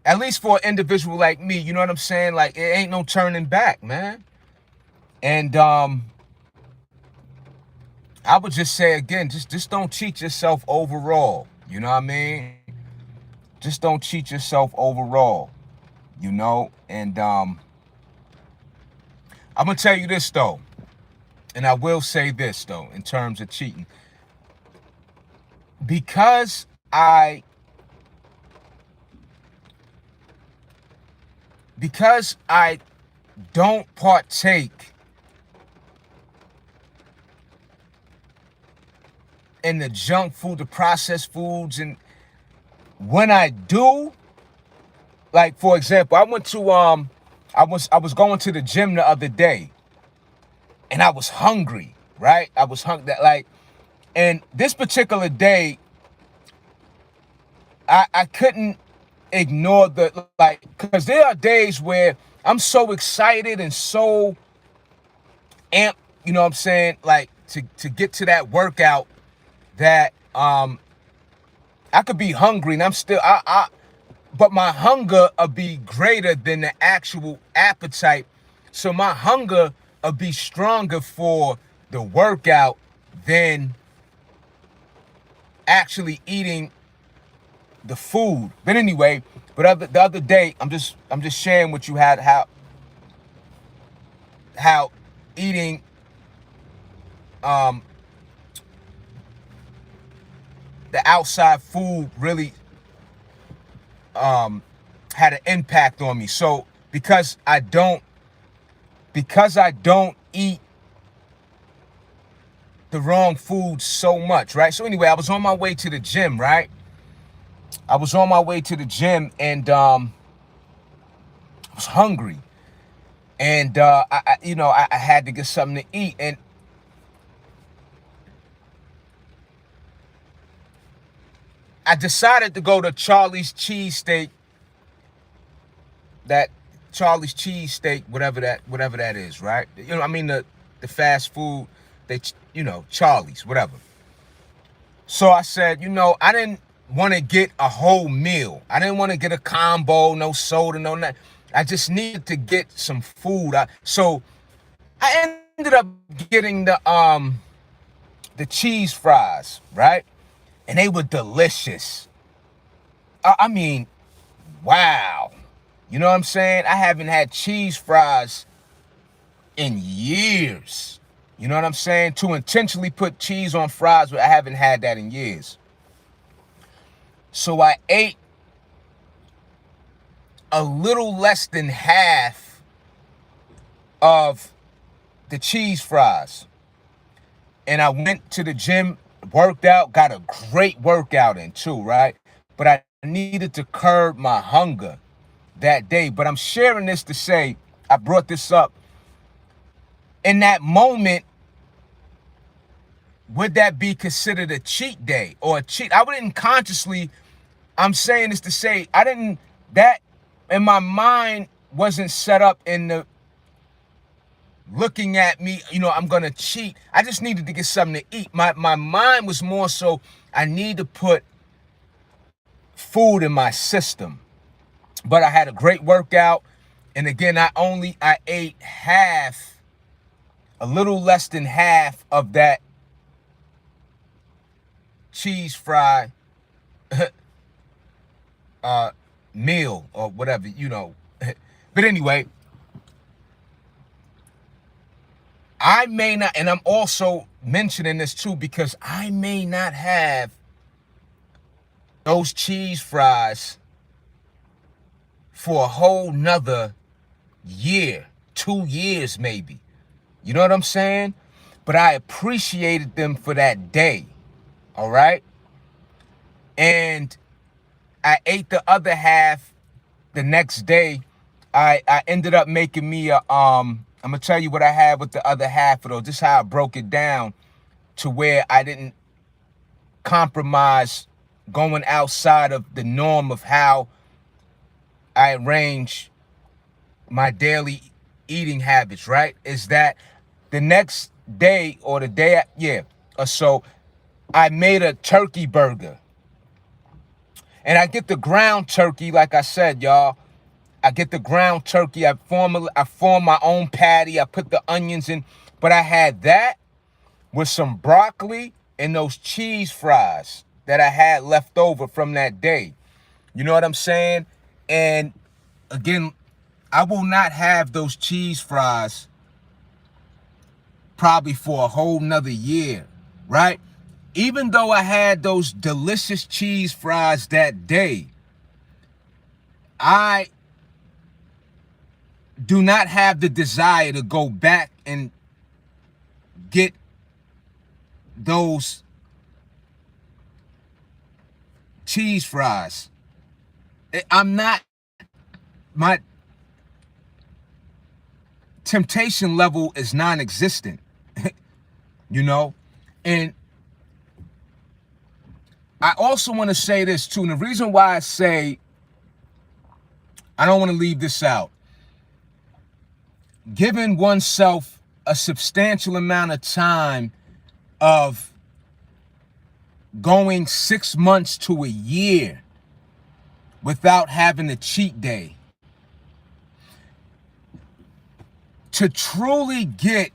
at least for an individual like me, you know what I'm saying? Like, it ain't no turning back, man. And I would just say again, just don't cheat yourself overall. You know what I mean? Just don't cheat yourself overall. You know, and I'm gonna tell you this though, and I will say this though, in terms of cheating, because I don't partake in the junk food, the processed foods, and when I do, like for example, I went to I was going to the gym the other day, and I was hungry, right? I was hungry, like, and this particular day, I couldn't ignore the, like, because there are days where I'm so excited and so amped, you know what I'm saying, like to get to that workout that I could be hungry and I'm still but my hunger will be greater than the actual appetite. So my hunger will be stronger for the workout than actually eating the food. But anyway, the other day, I'm just sharing with you how eating um the outside food really had an impact on me. So because I don't eat the wrong food so much, right? So anyway, I was on my way to the gym, right? I was on my way to the gym and I was hungry. And I had to get something to eat. And I decided to go to Charlie's Cheesesteak, that Charlie's Cheesesteak, whatever that is, right? I mean the fast food, Charlie's, whatever. So I said, I didn't want to get a whole meal. I didn't want to get a combo, no soda, no nothing. I just needed to get some food. So I ended up getting the cheese fries, right? And they were delicious. I mean, wow. You know what I'm saying? I haven't had cheese fries in years. You know what I'm saying? To intentionally put cheese on fries, I haven't had that in years. So I ate a little less than half of the cheese fries. And I went to the gym, worked out, got a great workout in too, right? But I needed to curb my hunger that day. But I'm sharing this to say, I brought this up. In that moment, would that be considered a cheat day or a cheat? I wouldn't consciously, I'm saying this to say, that in my mind wasn't set up in the looking at me, I'm going to cheat. I just needed to get something to eat. My mind was more so, I need to put food in my system. But I had a great workout. And again, I ate a little less than half of that cheese fry meal or whatever, But anyway, I may not, and I'm also mentioning this too because I may not have those cheese fries for a whole nother year, 2 years maybe. You know what I'm saying? But I appreciated them for that day. All right? And I ate the other half the next day. I ended up making me I'm gonna tell you what I had with the other half of those. This is how I broke it down to where I didn't compromise going outside of the norm of how I arrange my daily eating habits, right? Is that the next day or the day, or so, I made a turkey burger. And I get the ground turkey, like I said, y'all. I get the ground turkey. I form my own patty. I put the onions in. But I had that with some broccoli and those cheese fries that I had left over from that day. You know what I'm saying? And again, I will not have those cheese fries probably for a whole nother year, right? Even though I had those delicious cheese fries that day, I do not have the desire to go back and get those cheese fries. My temptation level is non-existent, And I also want to say this too. And the reason why I say I don't want to leave this out. Giving oneself a substantial amount of time of going 6 months to a year without having a cheat day to truly get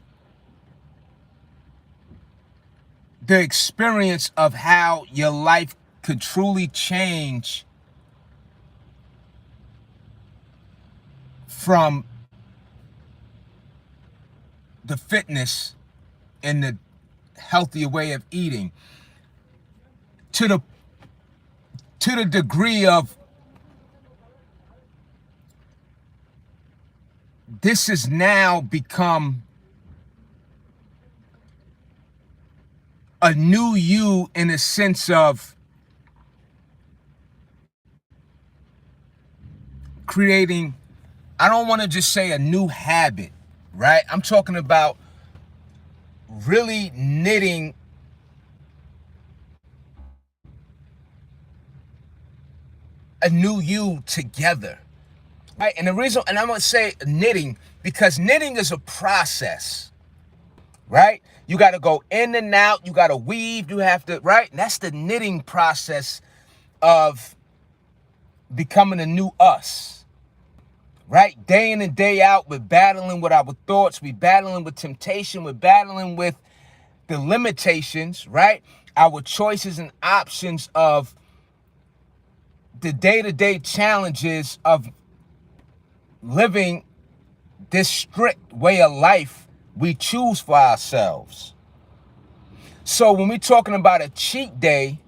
the experience of how your life could truly change from the fitness and the healthier way of eating to the degree of this has now become a new you, in a sense of creating, I don't want to just say a new habit, right? I'm talking about really knitting a new you together, right? And the reason, and I'm going to say knitting, because knitting is a process, right? You got to go in and out. You got to weave. You have to, right? And that's the knitting process of becoming a new us, right? Day in and day out, we're battling with our thoughts. We're battling with temptation. We're battling with the limitations, right? Our choices and options of the day-to-day challenges of living this strict way of life we choose for ourselves. So when we're talking about a cheat day,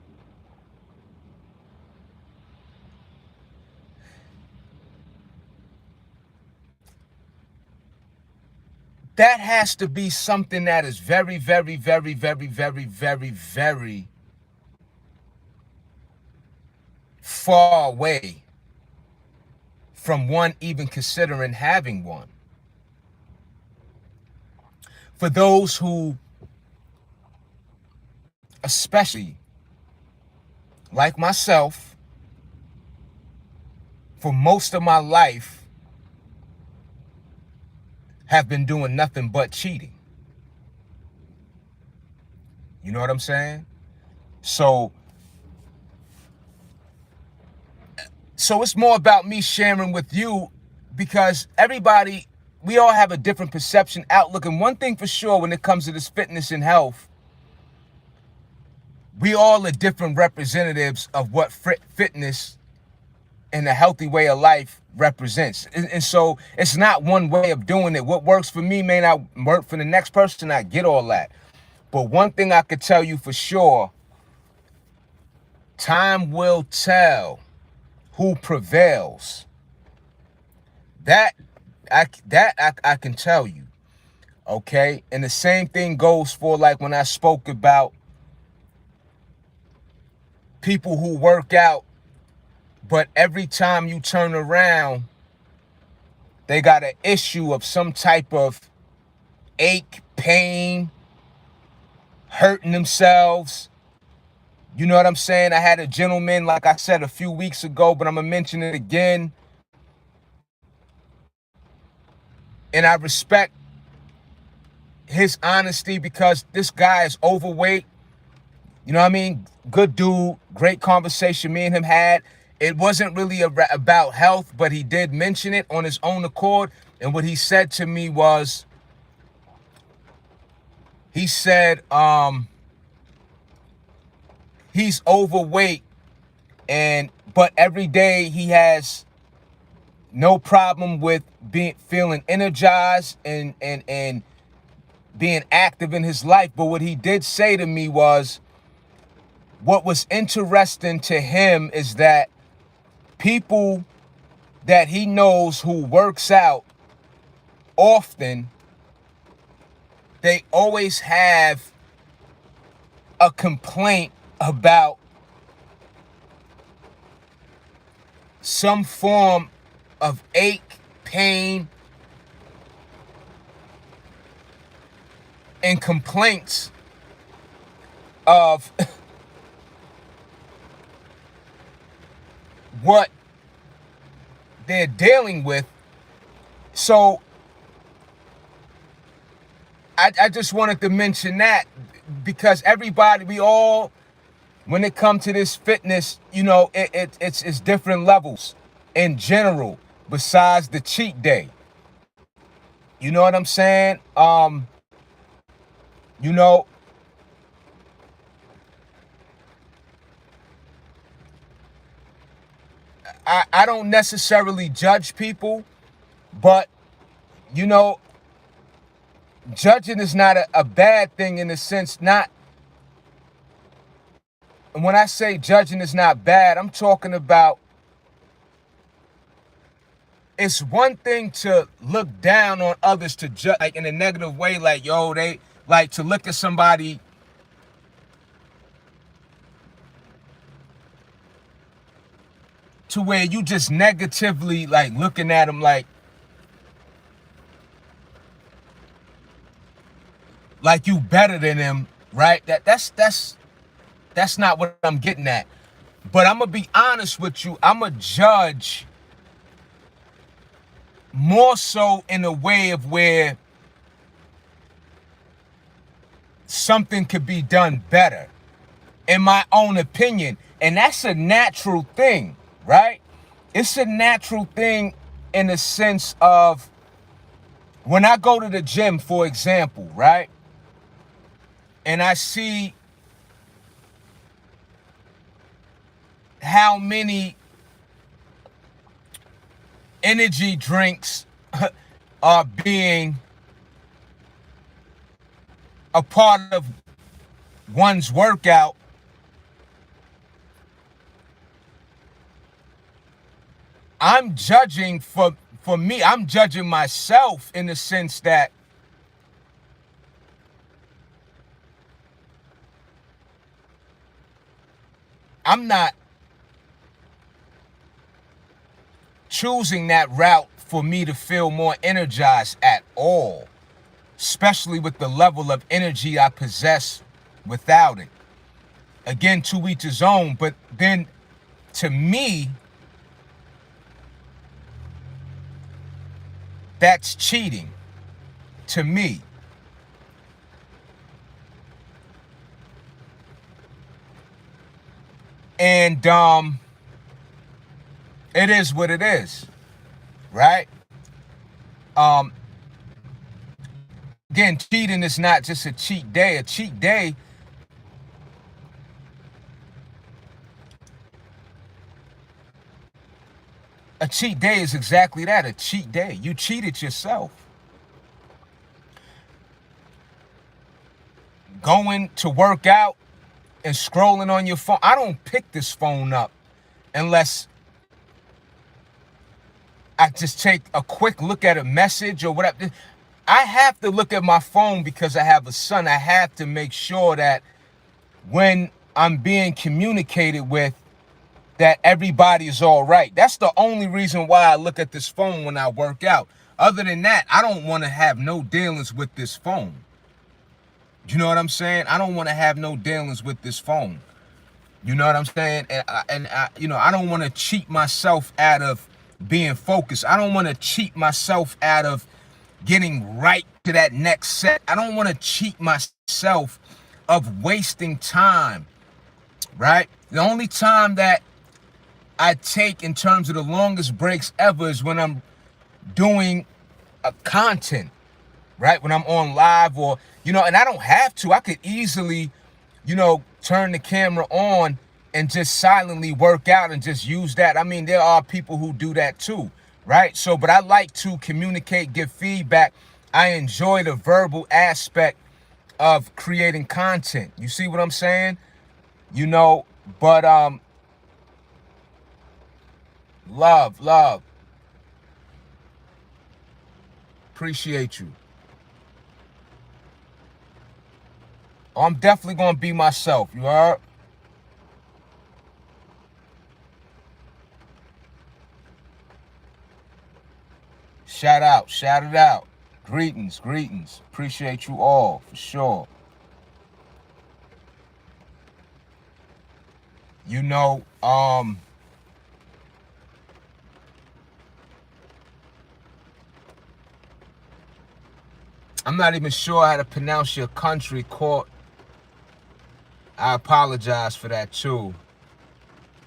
that has to be something that is very, very, very, very, very, very, very far away from one even considering having one. For those who, especially like myself, for most of my life, have been doing nothing but cheating. You know what I'm saying? So it's more about me sharing with you, because everybody, we all have a different perception, outlook. And one thing for sure, when it comes to this fitness and health, we all are different representatives of what fitness and a healthy way of life represents. And so it's not one way of doing it. What works for me may not work for the next person. I get all that. But one thing I could tell you for sure, time will tell who prevails. That I can tell you. Okay? And the same thing goes for, like, when I spoke about people who work out, but every time you turn around, they got an issue of some type of ache, pain, hurting themselves. You know what I'm saying? I had a gentleman, like I said a few weeks ago, but I'm going to mention it again. And I respect his honesty, because this guy is overweight. You know what I mean? Good dude, great conversation me and him had. It wasn't really about health, but he did mention it on his own accord. And what he said to me was, he said, he's overweight, but every day he has no problem with feeling energized and being active in his life. But what he did say to me was, what was interesting to him is that people that he knows who works out often, they always have a complaint about some form of ache, pain, and complaints of what they're dealing with. So I just wanted to mention that because everybody, we all, when it comes to this fitness, it's different levels in general besides the cheat day. You know what I'm saying? You know, I don't necessarily judge people, but you know, judging is not a bad thing in the sense, not, when I say judging is not bad, I'm talking about, it's one thing to look down on others, to judge like in a negative way, like, yo, they like to look at somebody to where you just negatively like looking at them like you better than them, right? That's not what I'm getting at. But I'm gonna be honest with you, I'm a judge more so in a way of where something could be done better, in my own opinion. And that's a natural thing, right? It's a natural thing in the sense of, when I go to the gym, for example, right? And I see how many energy drinks are being a part of one's workout, I'm judging for me, I'm judging myself in the sense that I'm not choosing that route for me to feel more energized at all, especially with the level of energy I possess without it. Again, to each his own, but then to me, that's cheating. To me. And it is what it is, right? Um, Again, cheating is not just a cheat day. A cheat day is exactly that, a cheat day. You cheated yourself. Going to work out and scrolling on your phone. I don't pick this phone up unless I just take a quick look at a message or whatever. I have to look at my phone because I have a son. I have to make sure that when I'm being communicated with, that everybody is all right. That's the only reason why I look at this phone when I work out. Other than that, I don't want to have no dealings with this phone. You know what I'm saying? I don't want to have no dealings with this phone. You know what I'm saying? I don't want to cheat myself out of being focused. I don't want to cheat myself out of getting right to that next set. I don't want to cheat myself of wasting time, right? The only time that I take in terms of the longest breaks ever is when I'm doing a content, right? When I'm on live or, and I don't have to. I could easily, turn the camera on and just silently work out and just use that. I mean, there are people who do that too, right? So, but I like to communicate, give feedback. I enjoy the verbal aspect of creating content. You see what I'm saying? But love. Appreciate you. I'm definitely gonna be myself, you heard? Shout it out. Greetings. Appreciate you all, for sure. You know, I'm not even sure how to pronounce your country. Court. I apologize for that too.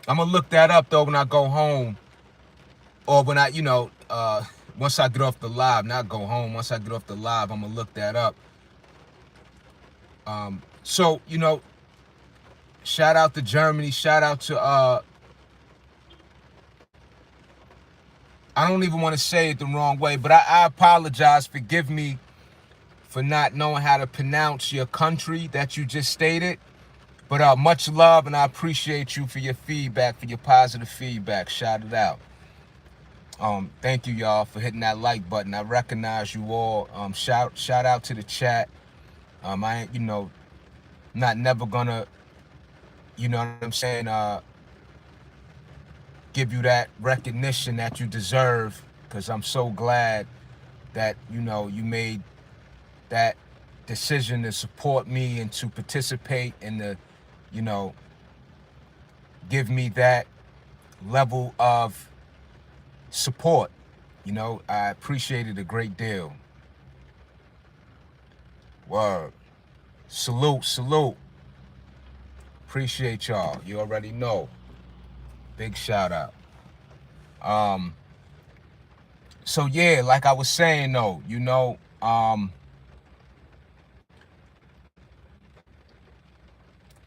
I'm gonna look that up though when I go home, or when I, once I get off the live. Not go home. Once I get off the live, I'm gonna look that up. So shout out to Germany. Shout out to I don't even want to say it the wrong way, but I apologize. Forgive me for not knowing how to pronounce your country that you just stated. But much love, and I appreciate you for your feedback, for your positive feedback. Shout it out. Thank you, y'all, for hitting that like button. I recognize you all. Shout out to the chat. I ain't, not never gonna, you know what I'm saying, give you that recognition that you deserve, because I'm so glad that, you made that decision to support me and to participate and to, give me that level of support. I appreciate it a great deal. Word. Salute. Appreciate y'all. You already know. Big shout out. So yeah, like I was saying though,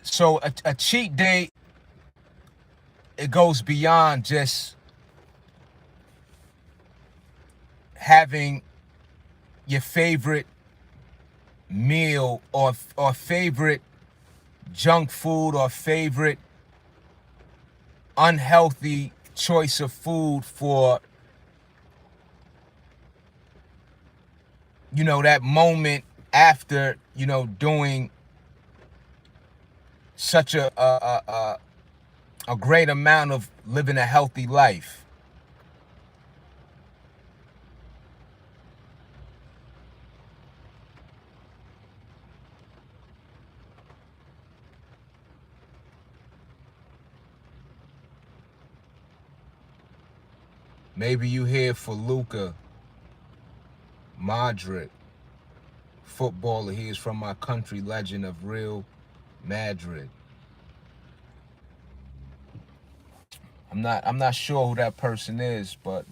so a cheat day, it goes beyond just having your favorite meal or favorite junk food or favorite unhealthy choice of food for that moment after doing such a great amount of living a healthy life. Maybe you here for Luka Modric, footballer. He is from my country, legend of Real Madrid. I'm not sure who that person is, but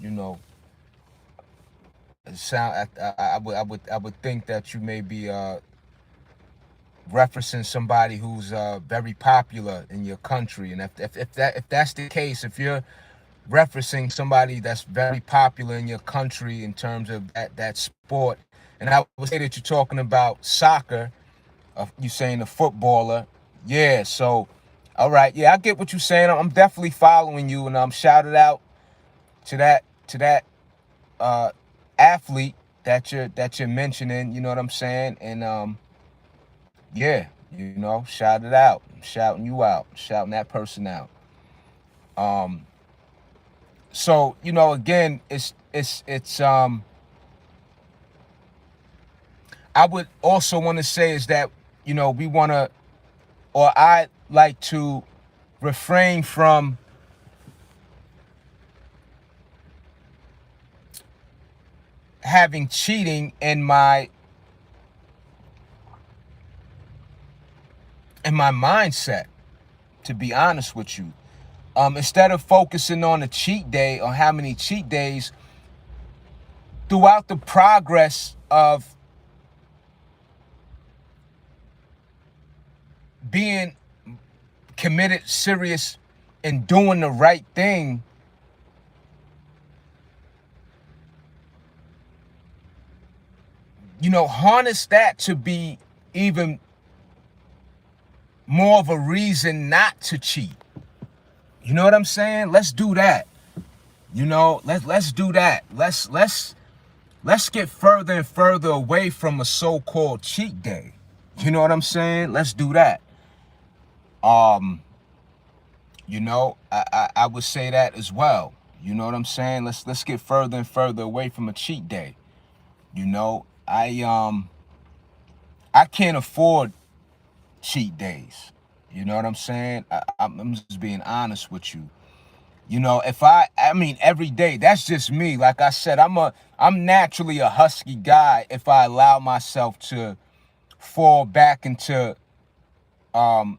I would think that you may be referencing somebody who's very popular in your country. And if that's the case, if you're referencing somebody that's very popular in your country in terms of that sport, and I would say that you're talking about soccer, you saying a footballer. Yeah, so all right, yeah, I get what you're saying. I'm definitely following you, and I'm shouted out to that athlete that you're mentioning. You know what I'm saying? And yeah, shout it out. I'm shouting you out. I'm shouting that person out. So again, it's I would also want to say is that we want to, or I like to refrain from having cheating in my mindset, to be honest with you. Instead of focusing on a cheat day or how many cheat days, throughout the progress of being committed, serious, and doing the right thing, harness that to be even more of a reason not to cheat. You know what I'm saying? Let's do that. Let's do that. Let's get further and further away from a so-called cheat day. You know what I'm saying? Let's do that. I would say that as well. You know what I'm saying? Let's get further and further away from a cheat day. I can't afford cheat days. You know what I'm saying? I'm just being honest with you. You know, if I mean, every day, that's just me. Like I said, I'm naturally a husky guy if I allow myself to fall back into um,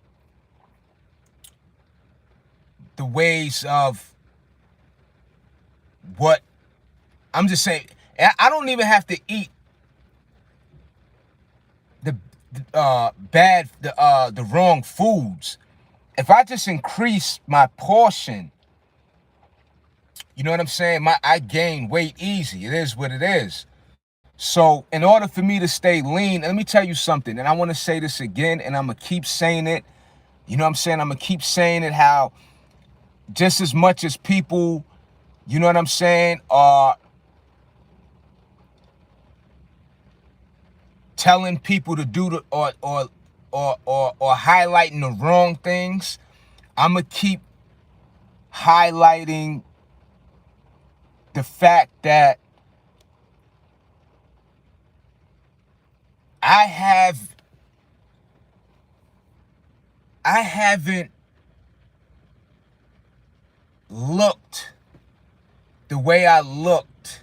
the ways of what I'm just saying. I don't even have to eat the the wrong foods. If I just increase my portion, you know what I'm saying? I gain weight easy. It is what it is. So in order for me to stay lean, let me tell you something, and I want to say this again, and I'm gonna keep saying it. You know what I'm saying? I'm gonna keep saying it. How just as much as people, you know what I'm saying, are telling people to do the or highlighting the wrong things, I'm gonna keep highlighting the fact that I haven't looked the way I looked.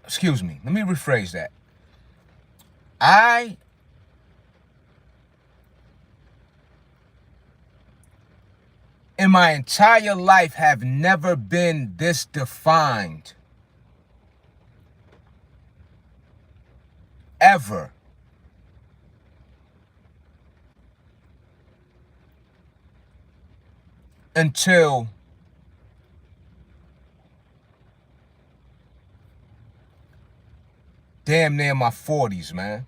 Excuse me, let me rephrase that. I in my entire life have never been this defined. Ever. Until damn near my 40s, man.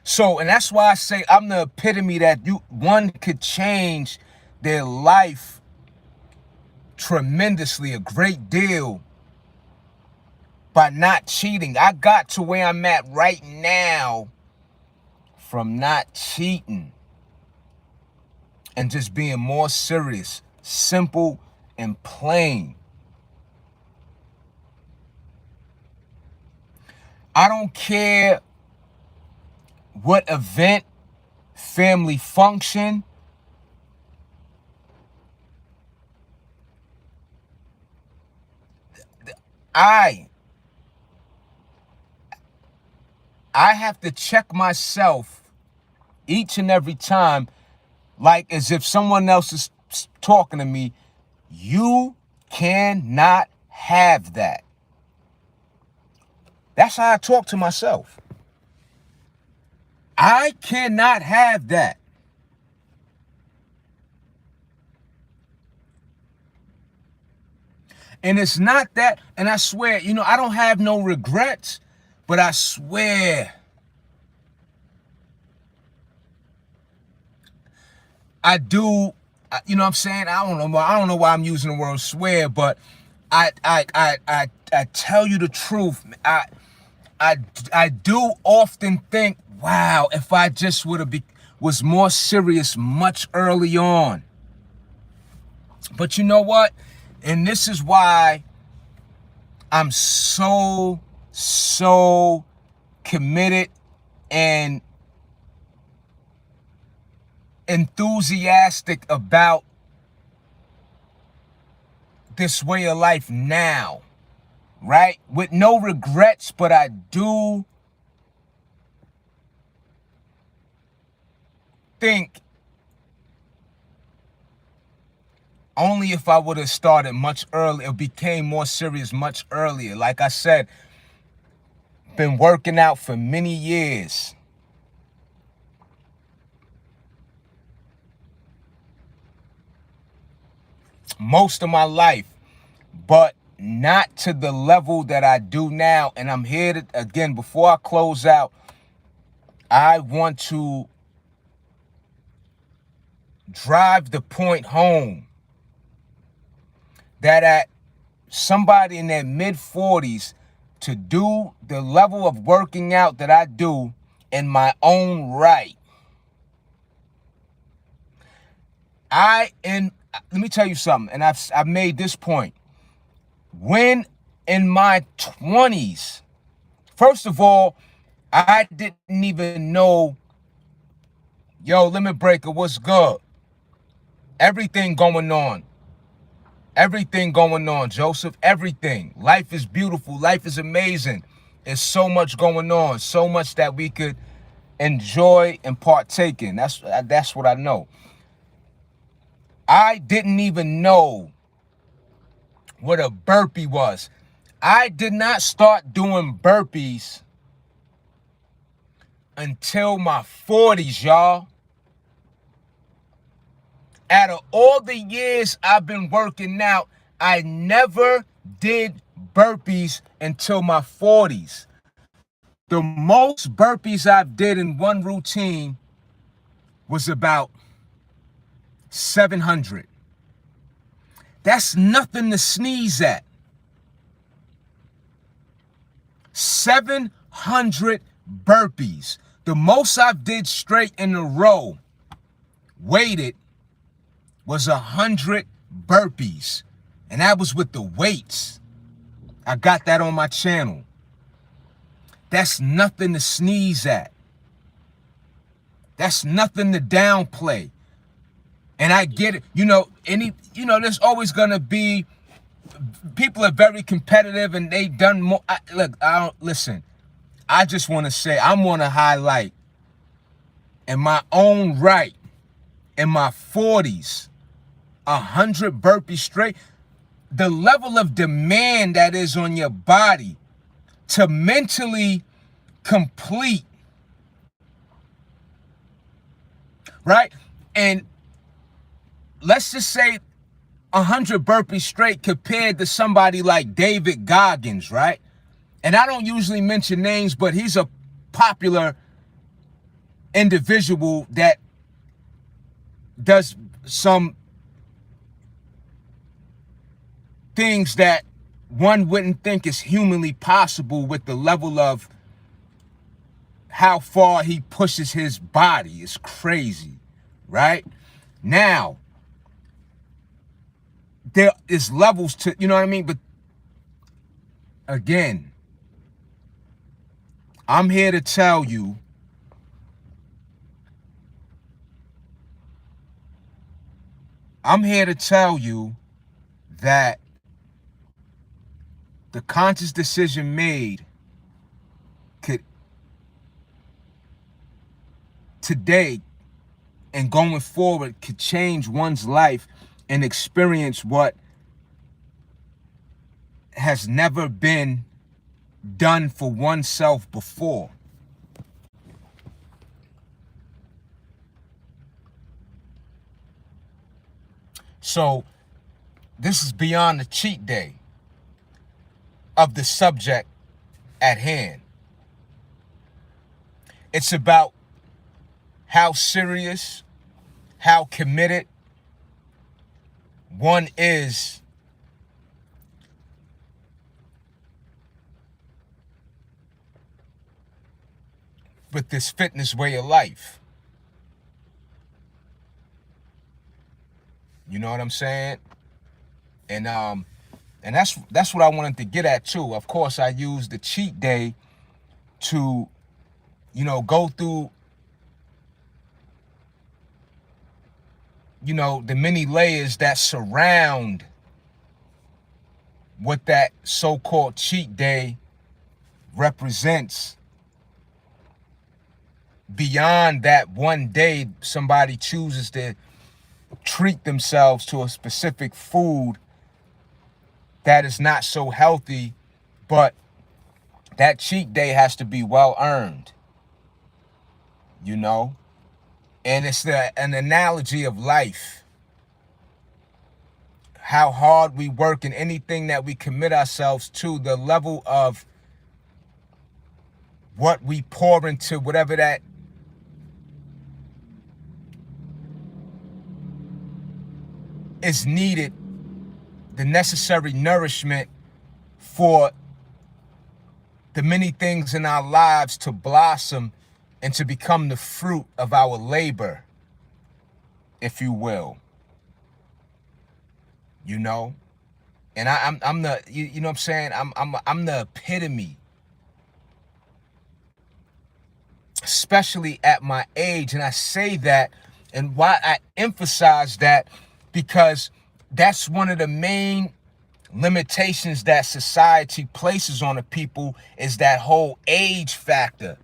So, and that's why I say I'm the epitome that one could change their life tremendously, a great deal, by not cheating. I got to where I'm at right now from not cheating and just being more serious, simple, and plain. I don't care what event, family function, I have to check myself each and every time, like as if someone else is talking to me. You cannot have that. That's how I talk to myself. I cannot have that. And it's not that, and I swear, I don't have no regrets, but I swear, I do, you know what I'm saying? I don't know why I'm using the word swear, but I tell you the truth. I do often think, wow, if I just was more serious much early on. But you know what? And this is why I'm so committed and enthusiastic about this way of life now, right? With no regrets, but I do think only if I would have started much earlier, became more serious much earlier. Like I said, been working out for many years. Most of my life, but not to the level that I do now. And I'm here to, again, before I close out, I want to drive the point home that at somebody in their mid-40s, to do the level of working out that I do in my own right, let me tell you something, and I've made this point. When in my 20s, first of all, I didn't even know, yo, Limit Breaker, what's good? Everything going on. Everything going on, Joseph. Everything. Life is beautiful. Life is amazing. There's so much going on. So much that we could enjoy and partake in. That's what I know. I didn't even know what a burpee was. I did not start doing burpees until my 40s, y'all. Out of all the years I've been working out, I never did burpees until my 40s. The most burpees I've did in one routine was about 700. That's nothing to sneeze at. 700 burpees. The most I've did straight in a row, weighted, was 100 burpees. And that was with the weights. I got that on my channel. That's nothing to sneeze at. That's nothing to downplay. And I get it. There's always going to be, people are very competitive and they done more. Listen, I just want to say, I want to highlight in my own right, in my 40s, 100 burpees straight, the level of demand that is on your body to mentally complete, right? And let's just say 100 burpees straight compared to somebody like David Goggins, right? And I don't usually mention names, but he's a popular individual that does some things that one wouldn't think is humanly possible with the level of how far he pushes his body. It's crazy, right? Now, there is levels to, you know what I mean? But again, I'm here to tell you that the conscious decision made could today and going forward could change one's life and experience what has never been done for oneself before. So this is beyond the cheat day of the subject at hand. It's about how serious, how committed one is with this fitness way of life. You know what I'm saying? And that's what I wanted to get at too. Of course, I used the cheat day to, go through, the many layers that surround what that so-called cheat day represents. Beyond that one day, somebody chooses to treat themselves to a specific food that is not so healthy, but that cheat day has to be well earned, and it's an analogy of life, how hard we work in anything that we commit ourselves to, the level of what we pour into whatever that is needed, the necessary nourishment for the many things in our lives to blossom and to become the fruit of our labor, if you will. And I'm the, you know what I'm saying? I'm the epitome, especially at my age. And I say that, and why I emphasize that, because that's one of the main limitations that society places on the people, is that whole age factor.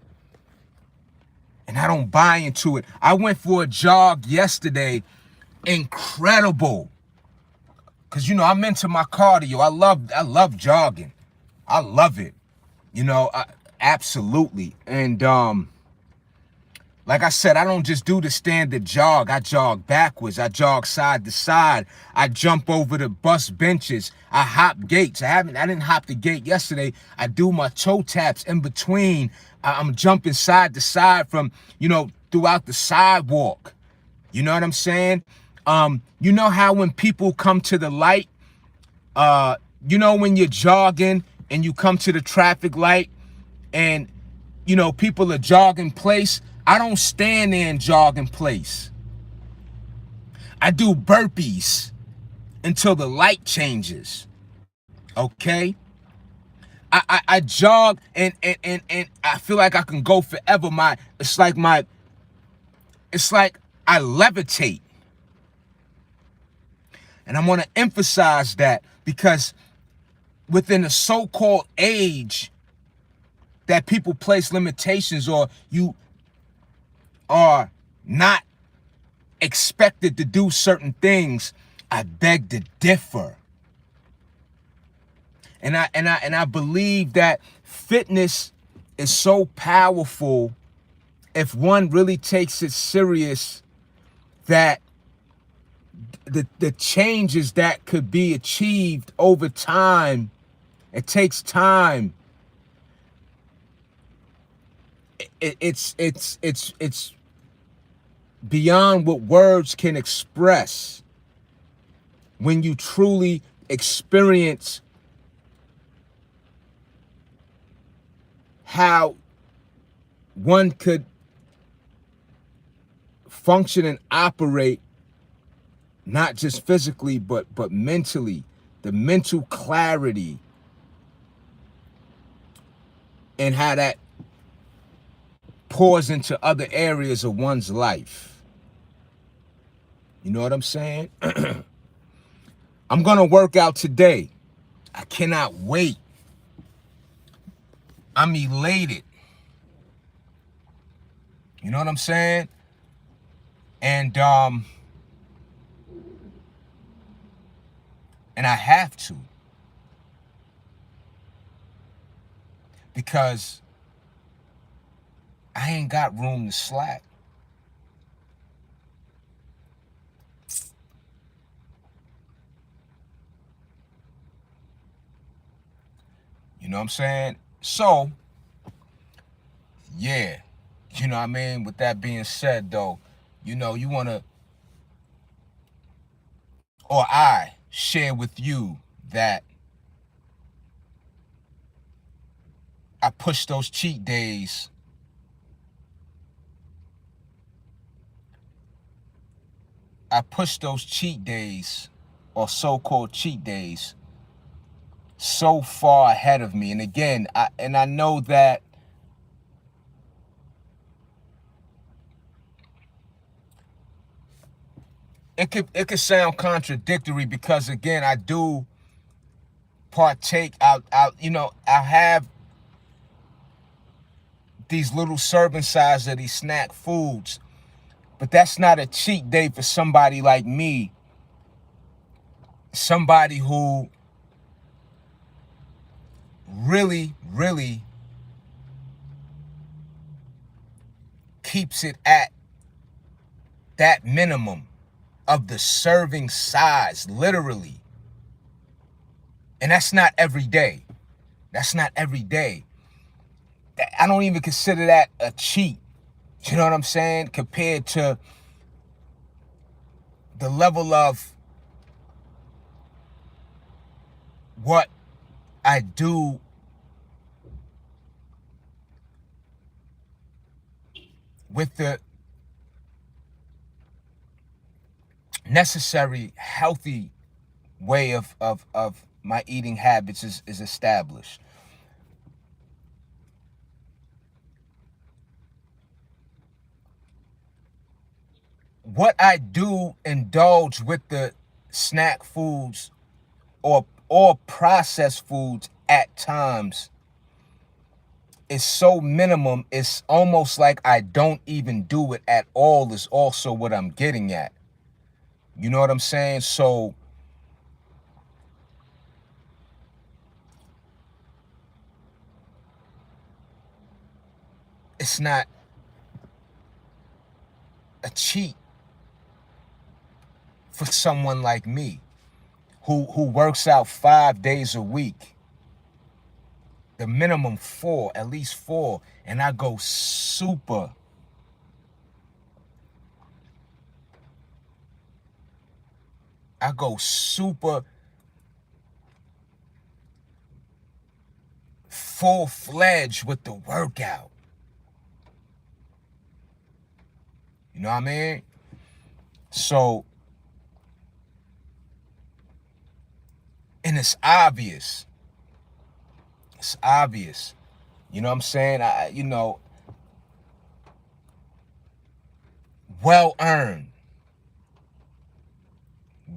And I don't buy into it. I went for a jog yesterday. Incredible. Because, you know, I'm into my cardio. I love jogging. I love it. You know, absolutely. And like I said, I don't just do the standard jog. I jog backwards. I jog side to side. I jump over the bus benches. I hop gates. I didn't hop the gate yesterday. I do my toe taps in between. I'm jumping side to side from, you know, throughout the sidewalk. You know what I'm saying? You know how when people come to the light, you know, when you're jogging and you come to the traffic light and, you know, people are jogging place. I don't stand there and jog in place. I do burpees until the light changes. Okay? I jog and I feel like I can go forever. It's like I levitate. And I want to emphasize that, because within the so-called age that people place limitations, or you are not expected to do certain things, I beg to differ. And I believe that fitness is so powerful if one really takes it serious, that the changes that could be achieved over time, it takes time. It's beyond what words can express when you truly experience how one could function and operate, not just physically, but mentally. The mental clarity, and how that pours into other areas of one's life. You know what I'm saying? I'm gonna work out today. I cannot wait. I'm elated. You know what I'm saying? And I have to, because I ain't got room to slack. You know what I'm saying? So, yeah. You know what I mean? With that being said, though, you know, you want to, or I share with you that I push those cheat days. I push those cheat days, or so-called cheat days, so far ahead of me. And again, I know that it could sound contradictory, because again, I do partake out, you know, I have these little serving size of these snack foods, but that's not a cheat day for somebody like me, somebody who really keeps it at that minimum of the serving size, literally. And that's not every day. That's not every day. I don't even consider that a cheat. You know what I'm saying? Compared to the level of what I do with the necessary healthy way of my eating habits is established. What I do indulge with the snack foods or processed foods at times is so minimum, it's almost like I don't even do it at all, is also what I'm getting at. You know what I'm saying? So it's not a cheat for someone like me who works out 5 days a week, the minimum 4, at least 4, and I go super full-fledged with the workout. You know what I mean? So, and it's obvious. It's obvious. You know what I'm saying? Well earned.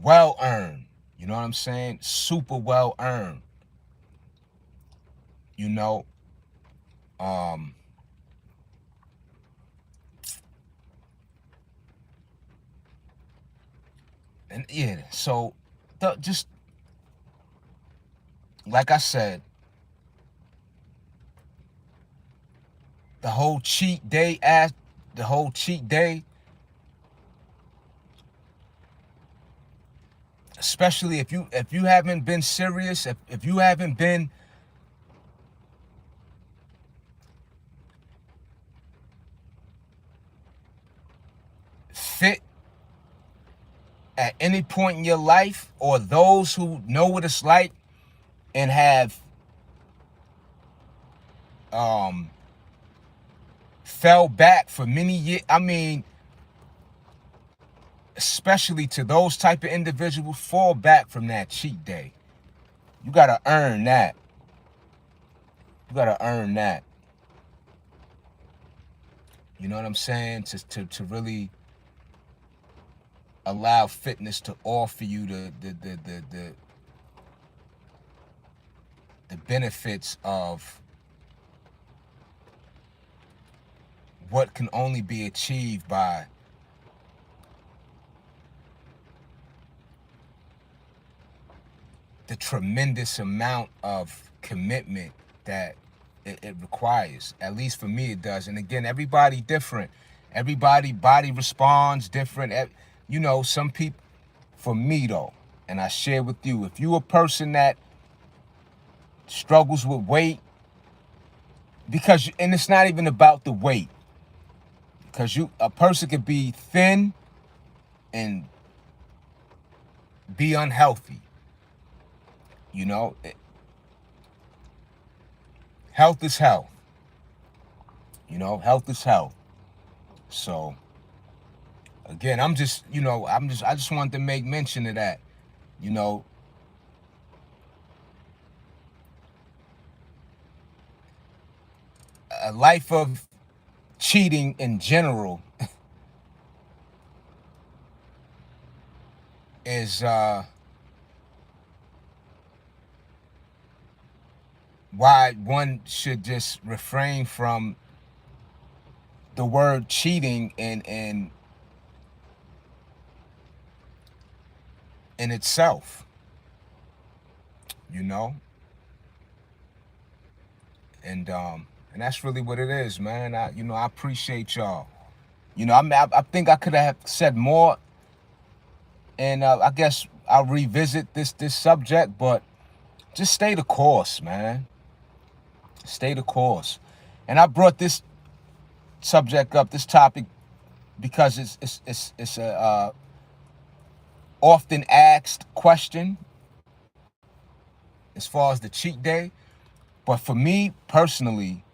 Well earned. You know what I'm saying? Super well earned. You know, and yeah, so just like I said, the whole cheat day, especially if you haven't been serious, if you haven't been fit at any point in your life, or those who know what it's like and have fell back for many years. I mean, especially to those type of individuals, fall back from that cheat day. You gotta earn that. You gotta earn that. You know what I'm saying? To really allow fitness to offer you the benefits of what can only be achieved by the tremendous amount of commitment that it requires. At least for me, it does. And again, everybody different. Everybody body responds different. You know, some people, for me though, and I share with you, if you a person that struggles with weight, and it's not even about the weight, because a person could be thin and be unhealthy. You know, health is health. You know, health is health. So again, I just wanted to make mention of that. You know, a life of cheating in general is why one should just refrain from the word cheating in itself. You know, and that's really what it is, man. I appreciate y'all. You know, I think I could have said more, and I guess I'll revisit this subject, but just stay the course, man. Stay the course. And I brought this subject up, this topic, because it's a often asked question as far as the cheat day. But for me personally,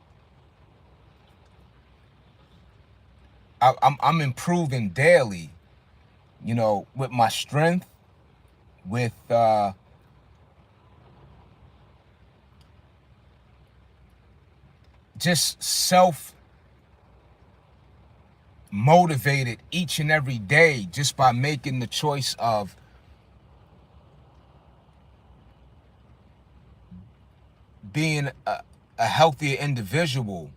I'm improving daily, you know, with my strength, with just self-motivated each and every day, just by making the choice of being a healthier individual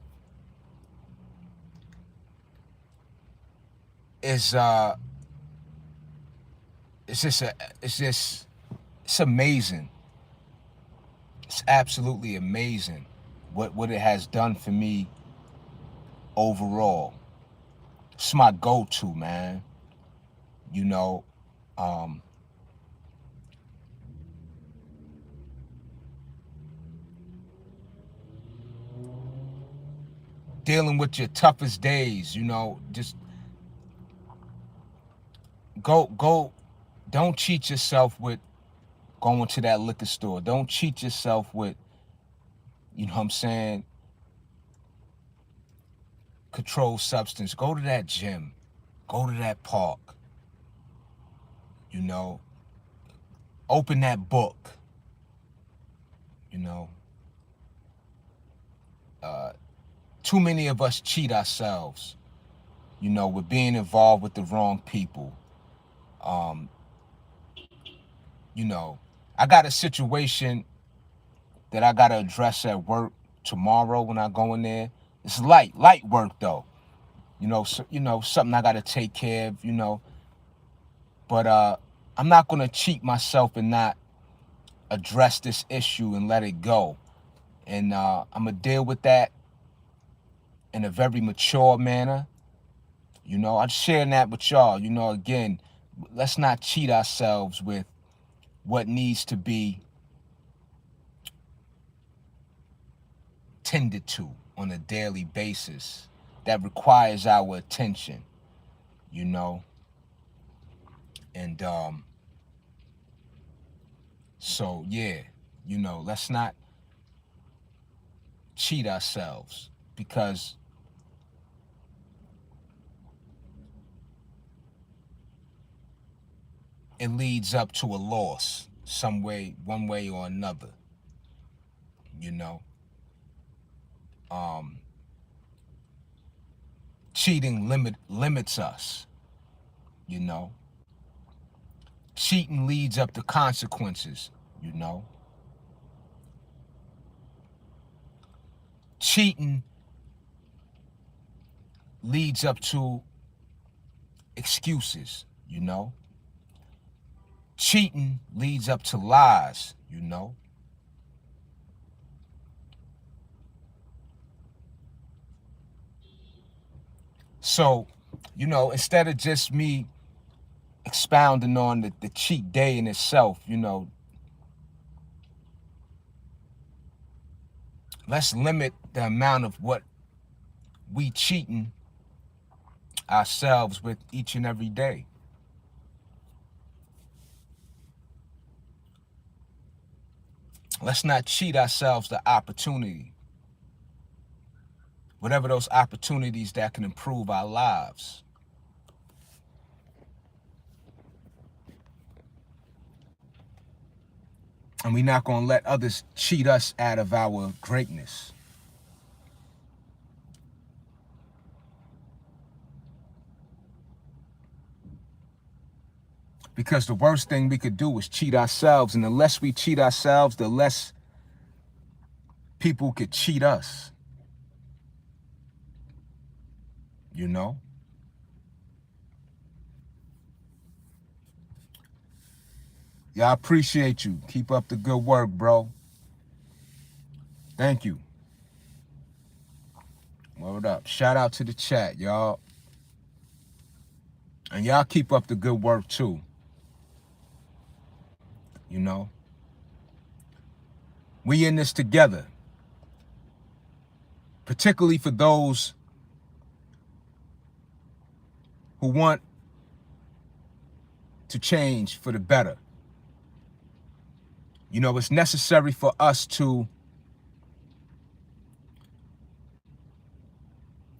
is it's amazing. It's absolutely amazing what it has done for me overall. It's my go-to, man. You know, dealing with your toughest days, just go. Don't cheat yourself with going to that liquor store. Don't cheat yourself with, you know what I'm saying, controlled substance. Go to that gym. Go to that park. Open that book. Too many of us cheat ourselves, with being involved with the wrong people. I got a situation that I got to address at work tomorrow when I go in there. It's light work though. Something I got to take care of, but I'm not going to cheat myself and not address this issue and let it go. And I'm going to deal with that in a very mature manner. I'm sharing that with y'all. Again, let's not cheat ourselves with what needs to be tended to on a daily basis that requires our attention, and so yeah, let's not cheat ourselves, because it leads up to a loss some way, one way or another. Cheating limits us. Cheating leads up to consequences. Cheating leads up to excuses. Cheating leads up to lies. So, instead of just me expounding on the cheat day in itself, let's limit the amount of what we cheating ourselves with each and every day. Let's not cheat ourselves the opportunity. Whatever those opportunities that can improve our lives. And we're not going to let others cheat us out of our greatness. Because the worst thing we could do is cheat ourselves. And the less we cheat ourselves, the less people could cheat us. Yeah, I appreciate you. Keep up the good work, bro. Thank you. Word up. Shout out to the chat, y'all. And y'all keep up the good work too. We in this together. Particularly for those who want to change for the better. It's necessary for us to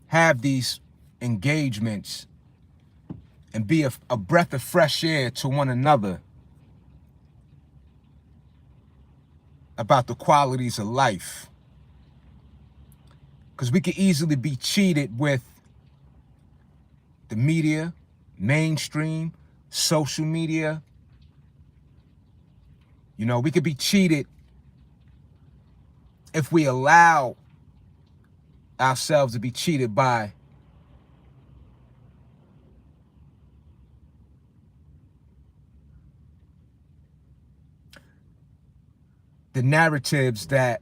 have these engagements and be a breath of fresh air to one another about the qualities of life. Because we could easily be cheated with the media, mainstream, social media. We could be cheated if we allow ourselves to be cheated by the narratives that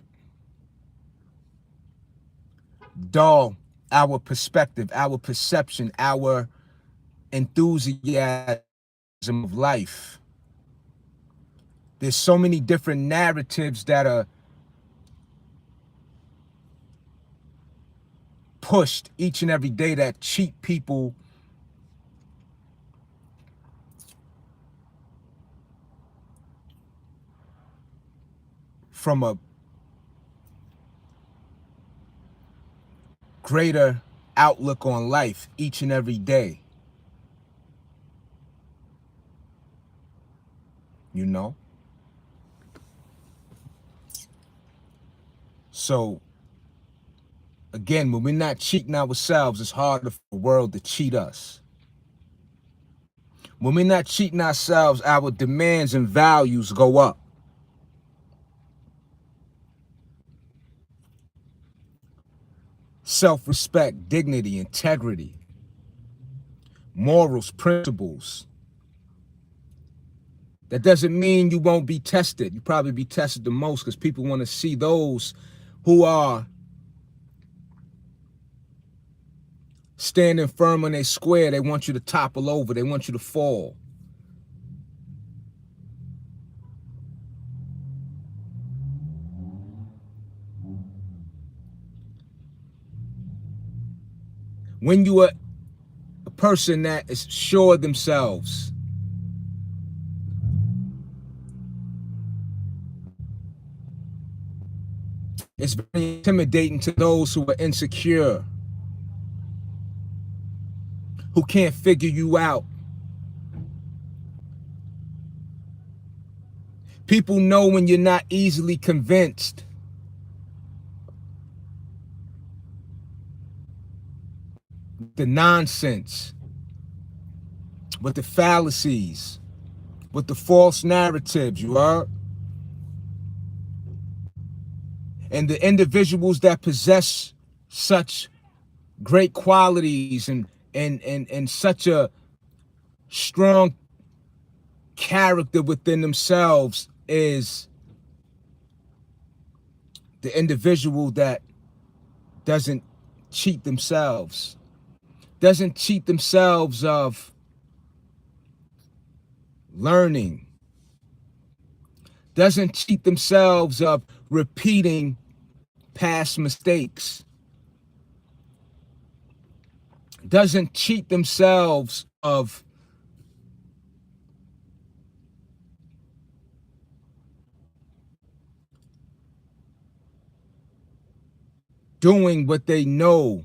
dull our perspective, our perception, our enthusiasm of life. There's so many different narratives that are pushed each and every day that cheat people from a greater outlook on life each and every day. You know? So, again, when we're not cheating ourselves, it's harder for the world to cheat us. When we're not cheating ourselves, our demands and values go up. Self-respect, dignity, integrity, morals, principles. That doesn't mean you won't be tested. You probably be tested the most because people want to see those who are standing firm on their square. They want you to topple over. They want you to fall. When you are a person that is sure of themselves, it's very intimidating to those who are insecure, who can't figure you out. People know when you're not easily convinced. The nonsense, with the fallacies, with the false narratives, you heard? And the individuals that possess such great qualities and such a strong character within themselves is the individual that doesn't cheat themselves, doesn't cheat themselves of learning, doesn't cheat themselves of repeating past mistakes, doesn't cheat themselves of doing what they know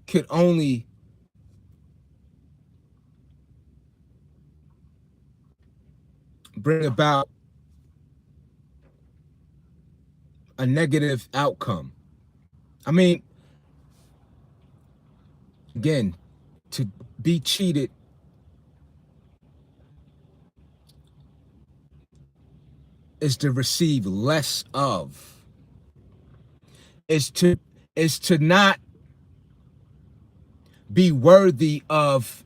could only bring about a negative outcome. I mean, again, to be cheated is to receive less of, is to not be worthy of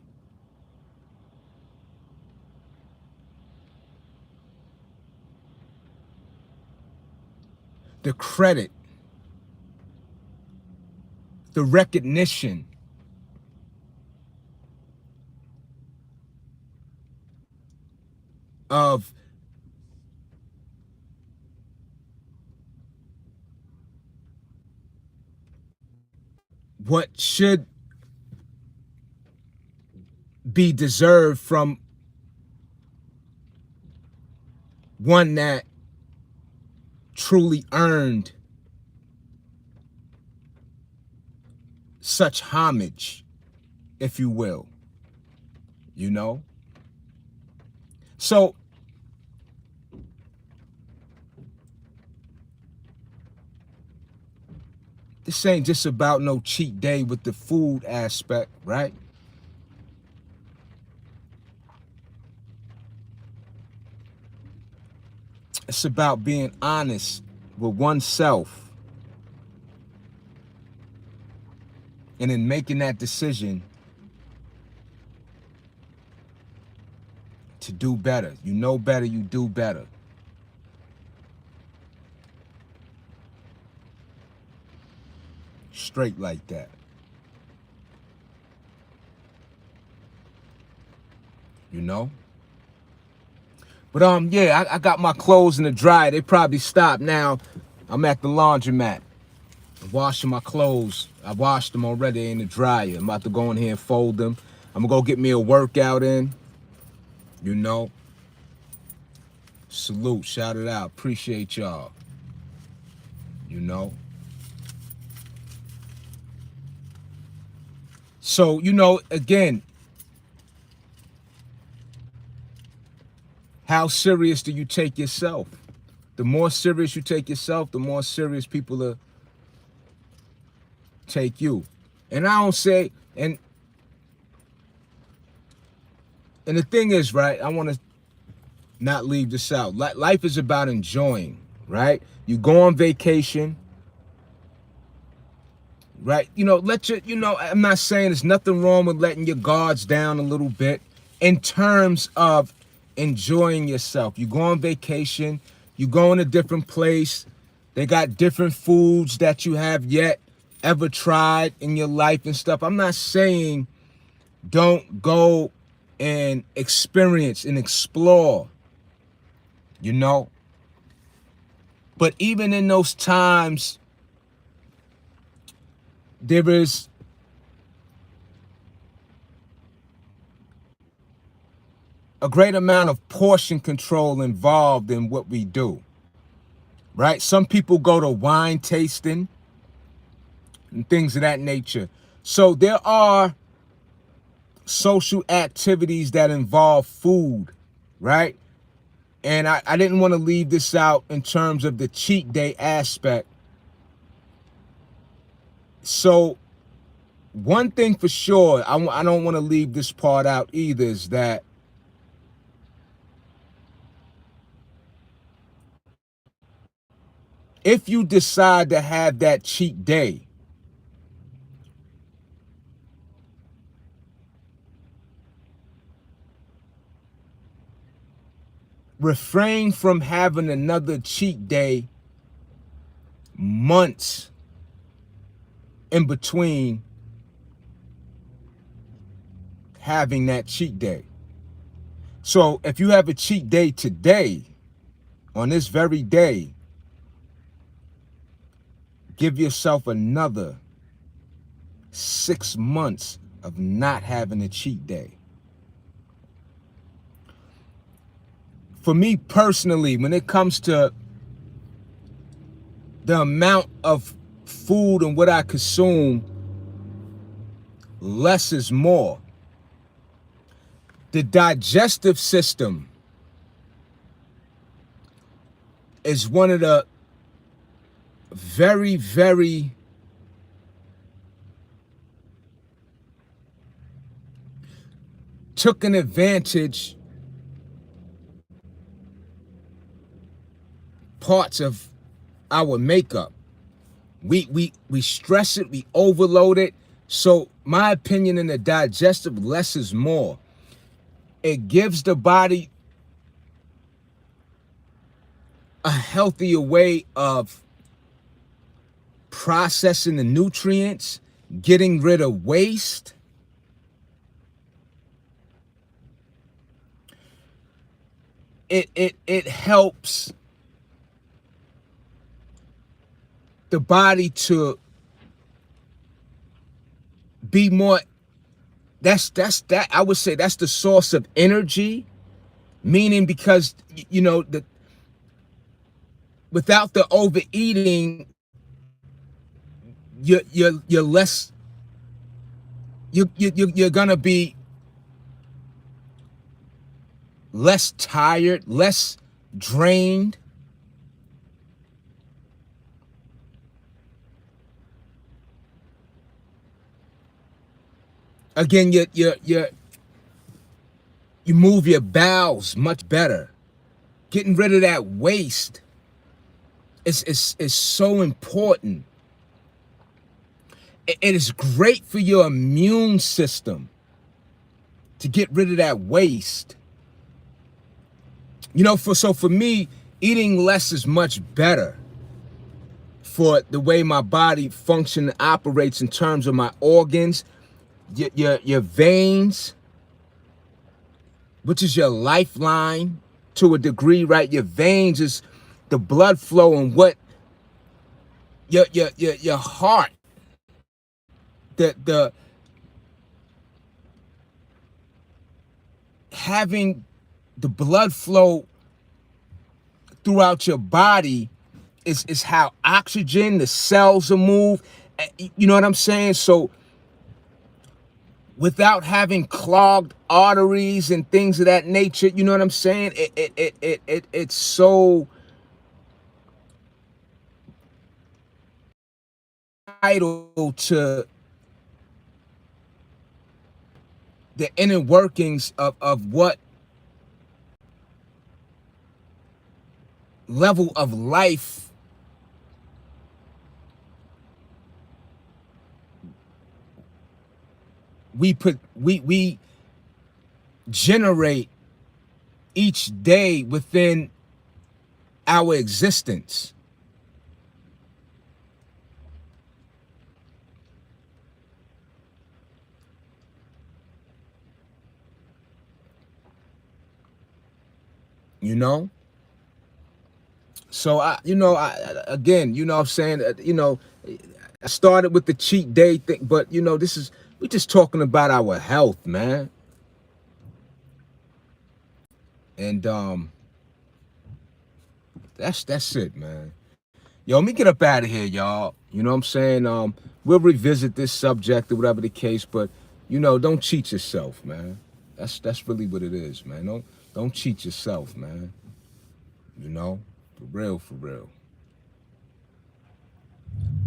the credit, the recognition of what should be deserved from one that truly earned such homage, if you will, you know? So this ain't just about no cheat day with the food aspect, right? It's it's about being honest with oneself, and in making that decision to do better. You know better, you do better. Straight like that. You know? But yeah, I got my clothes in the dryer. They probably stopped now. I'm at the laundromat. I'm washing my clothes. I washed them already in the dryer. I'm about to go in here and fold them. I'm gonna go get me a workout in. You know? Salute, shout it out. Appreciate y'all. You know? So, you know, again, how serious do you take yourself? The more serious you take yourself, the more serious people will take you. And I don't say, and the thing is, right, I want to not leave this out. Life is about enjoying, right? You go on vacation, right? You know, I'm not saying there's nothing wrong with letting your guards down a little bit in terms of enjoying yourself. You go on vacation, you go in a different place. They got different foods that you have yet ever tried in your life and stuff. I'm not saying don't go and experience and explore, you know. But even in those times, there is a great amount of portion control involved in what we do, right? Some people go to wine tasting and things of that nature. So there are social activities that involve food, right? And I didn't want to leave this out in terms of the cheat day aspect. So one thing for sure, I don't want to leave this part out either, is that if you decide to have that cheat day, refrain from having another cheat day months in between having that cheat day. So if you have a cheat day today, on this very day, give yourself another 6 months of not having a cheat day. For me personally, when it comes to the amount of food and what I consume, less is more. The digestive system is one of the very, very took an advantage parts of our makeup. We stress it, we overload it. So my opinion in the digestive, less is more. It gives the body a healthier way of processing the nutrients, getting rid of waste. It helps the body to be more, that's that I would say that's the source of energy, meaning because you know the without the overeating, you're less, you're gonna be less tired, less drained. Again, you move your bowels much better. Getting rid of that waste is so important. It is great for your immune system to get rid of that waste. You know, for me, eating less is much better for the way my body functions and operates in terms of my organs, your veins, which is your lifeline to a degree, right? Your veins is the blood flow and what your heart, the having the blood flow throughout your body is how oxygen, the cells are moved. You know what I'm saying? So without having clogged arteries and things of that nature, you know what I'm saying? It's so vital to the inner workings of what level of life we generate each day within our existence. You know? So again, you know what I'm saying, I started with the cheat day thing, but we just talking about our health, man. And that's it, man. Yo, let me get up out of here, y'all. You know what I'm saying? We'll revisit this subject or whatever the case, but don't cheat yourself, man. That's really what it is, man. Don't cheat yourself, man. For real, for real.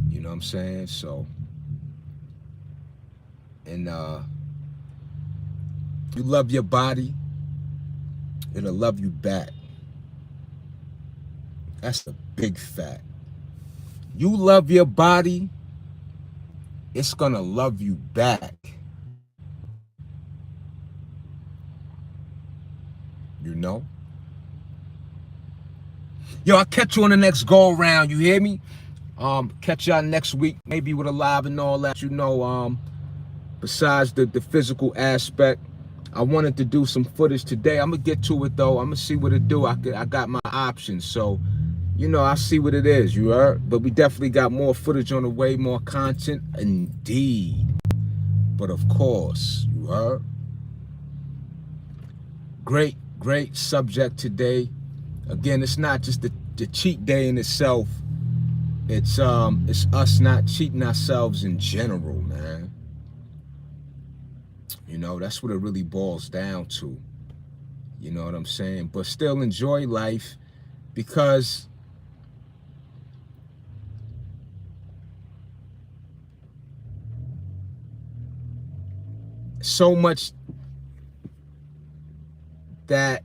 You know what I'm saying? So, and you love your body, it'll love you back. That's a big fact. You love your body, it's gonna love you back. You know? Yo, I'll catch you on the next go around, you hear me? Catch y'all next week, maybe with a live and all that, besides the physical aspect. I wanted to do some footage today. I'm gonna get to it though. I'm gonna see what it do. I got my options, so I see what it is, you heard? But we definitely got more footage on the way, more content, indeed. But of course, you heard? Great subject today. Again, it's not just the cheat day in itself. It's us not cheating ourselves in general, man. That's what it really boils down to. You know what I'm saying? But still enjoy life, because so much that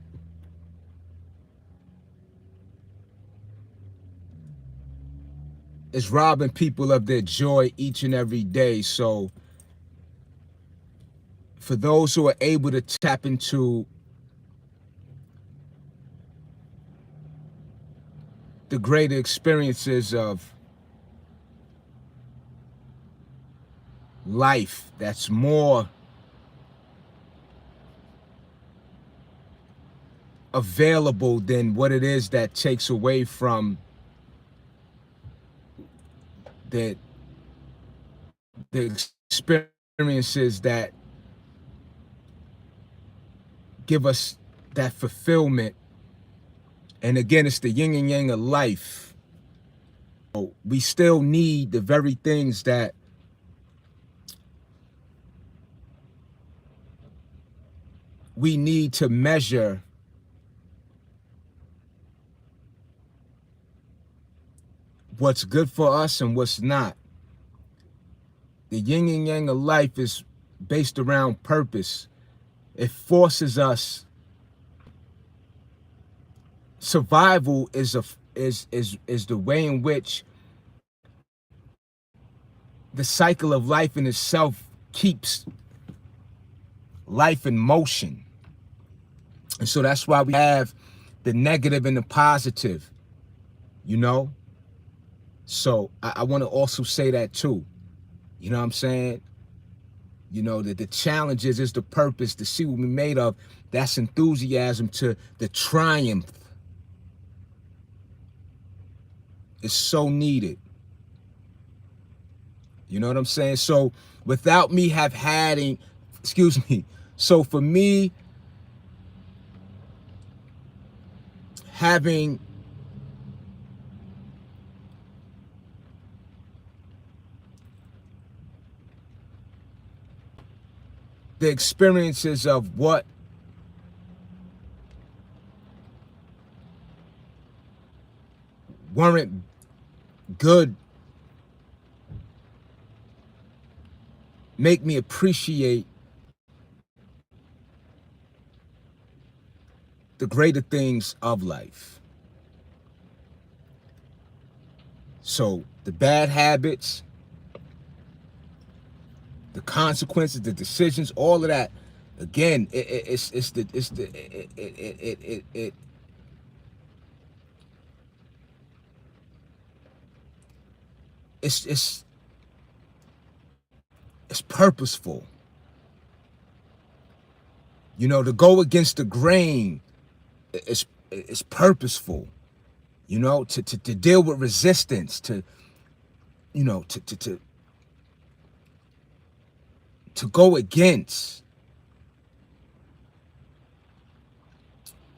is robbing people of their joy each and every day. So for those who are able to tap into the greater experiences of life that's more available than what it is that takes away from the experiences that give us that fulfillment. And again, it's the yin and yang of life. So we still need the very things that we need to measure what's good for us and what's not. The yin and yang of life is based around purpose. It forces us survival is the way in which the cycle of life in itself keeps life in motion. And so that's why we have the negative and the positive, you know? So I want to also say that too. You know what I'm saying? You know, that the challenges is the purpose, to see what we're made of. That's enthusiasm to the triumph. It's so needed. You know what I'm saying? So without me so for me having the experiences of what weren't good make me appreciate the greater things of life. So the bad habits, the consequences, the decisions, all of that, again, it's purposeful. You know, to go against the grain, it's purposeful. You know, to deal with resistance, to, you know, to go against,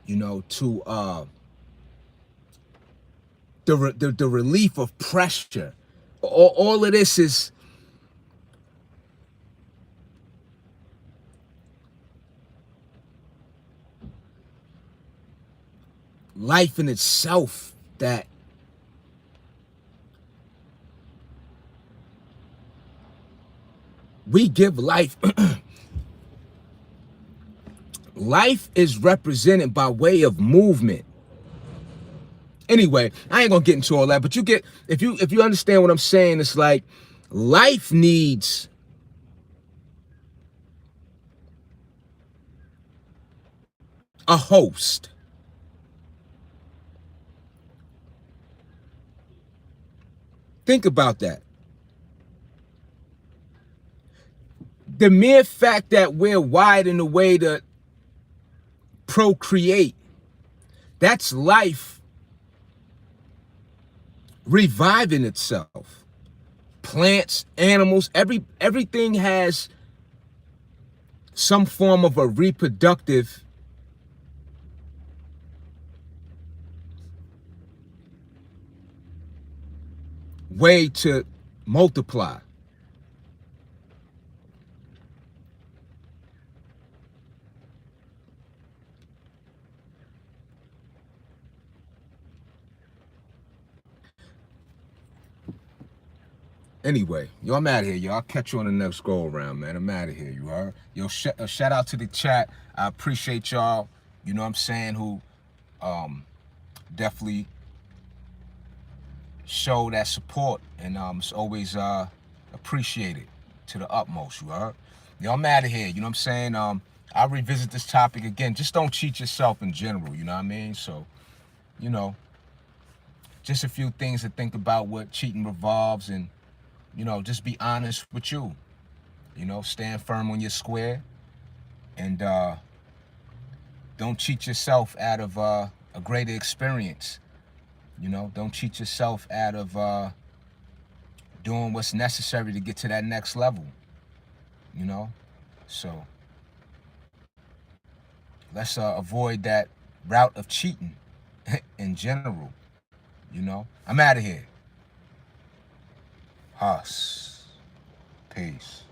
you know, to the relief of pressure. All of this is life in itself, that we give life. Life is represented by way of movement. Anyway, I ain't gonna get into all that, but you get, if you understand what I'm saying, it's like life needs a host. Think about that. The mere fact that we're wired in a way to procreate, that's life reviving itself. Plants, animals, everything has some form of a reproductive way to multiply. Anyway, yo, I'm out of here, yo. I'll catch you on the next go around, man. I'm out of here, you heard? Yo, shout out to the chat. I appreciate y'all, you know what I'm saying, who definitely show that support, and it's always appreciated to the utmost, you heard? Yo, I'm out of here, you know what I'm saying? I'll revisit this topic again. Just don't cheat yourself in general, you know what I mean? So, you know, just a few things to think about what cheating revolves, and, you know, just be honest with you. You know, stand firm on your square, and don't cheat yourself out of a greater experience. You know, don't cheat yourself out of doing what's necessary to get to that next level. You know, so let's avoid that route of cheating in general. You know, I'm out of here. Huss. Peace.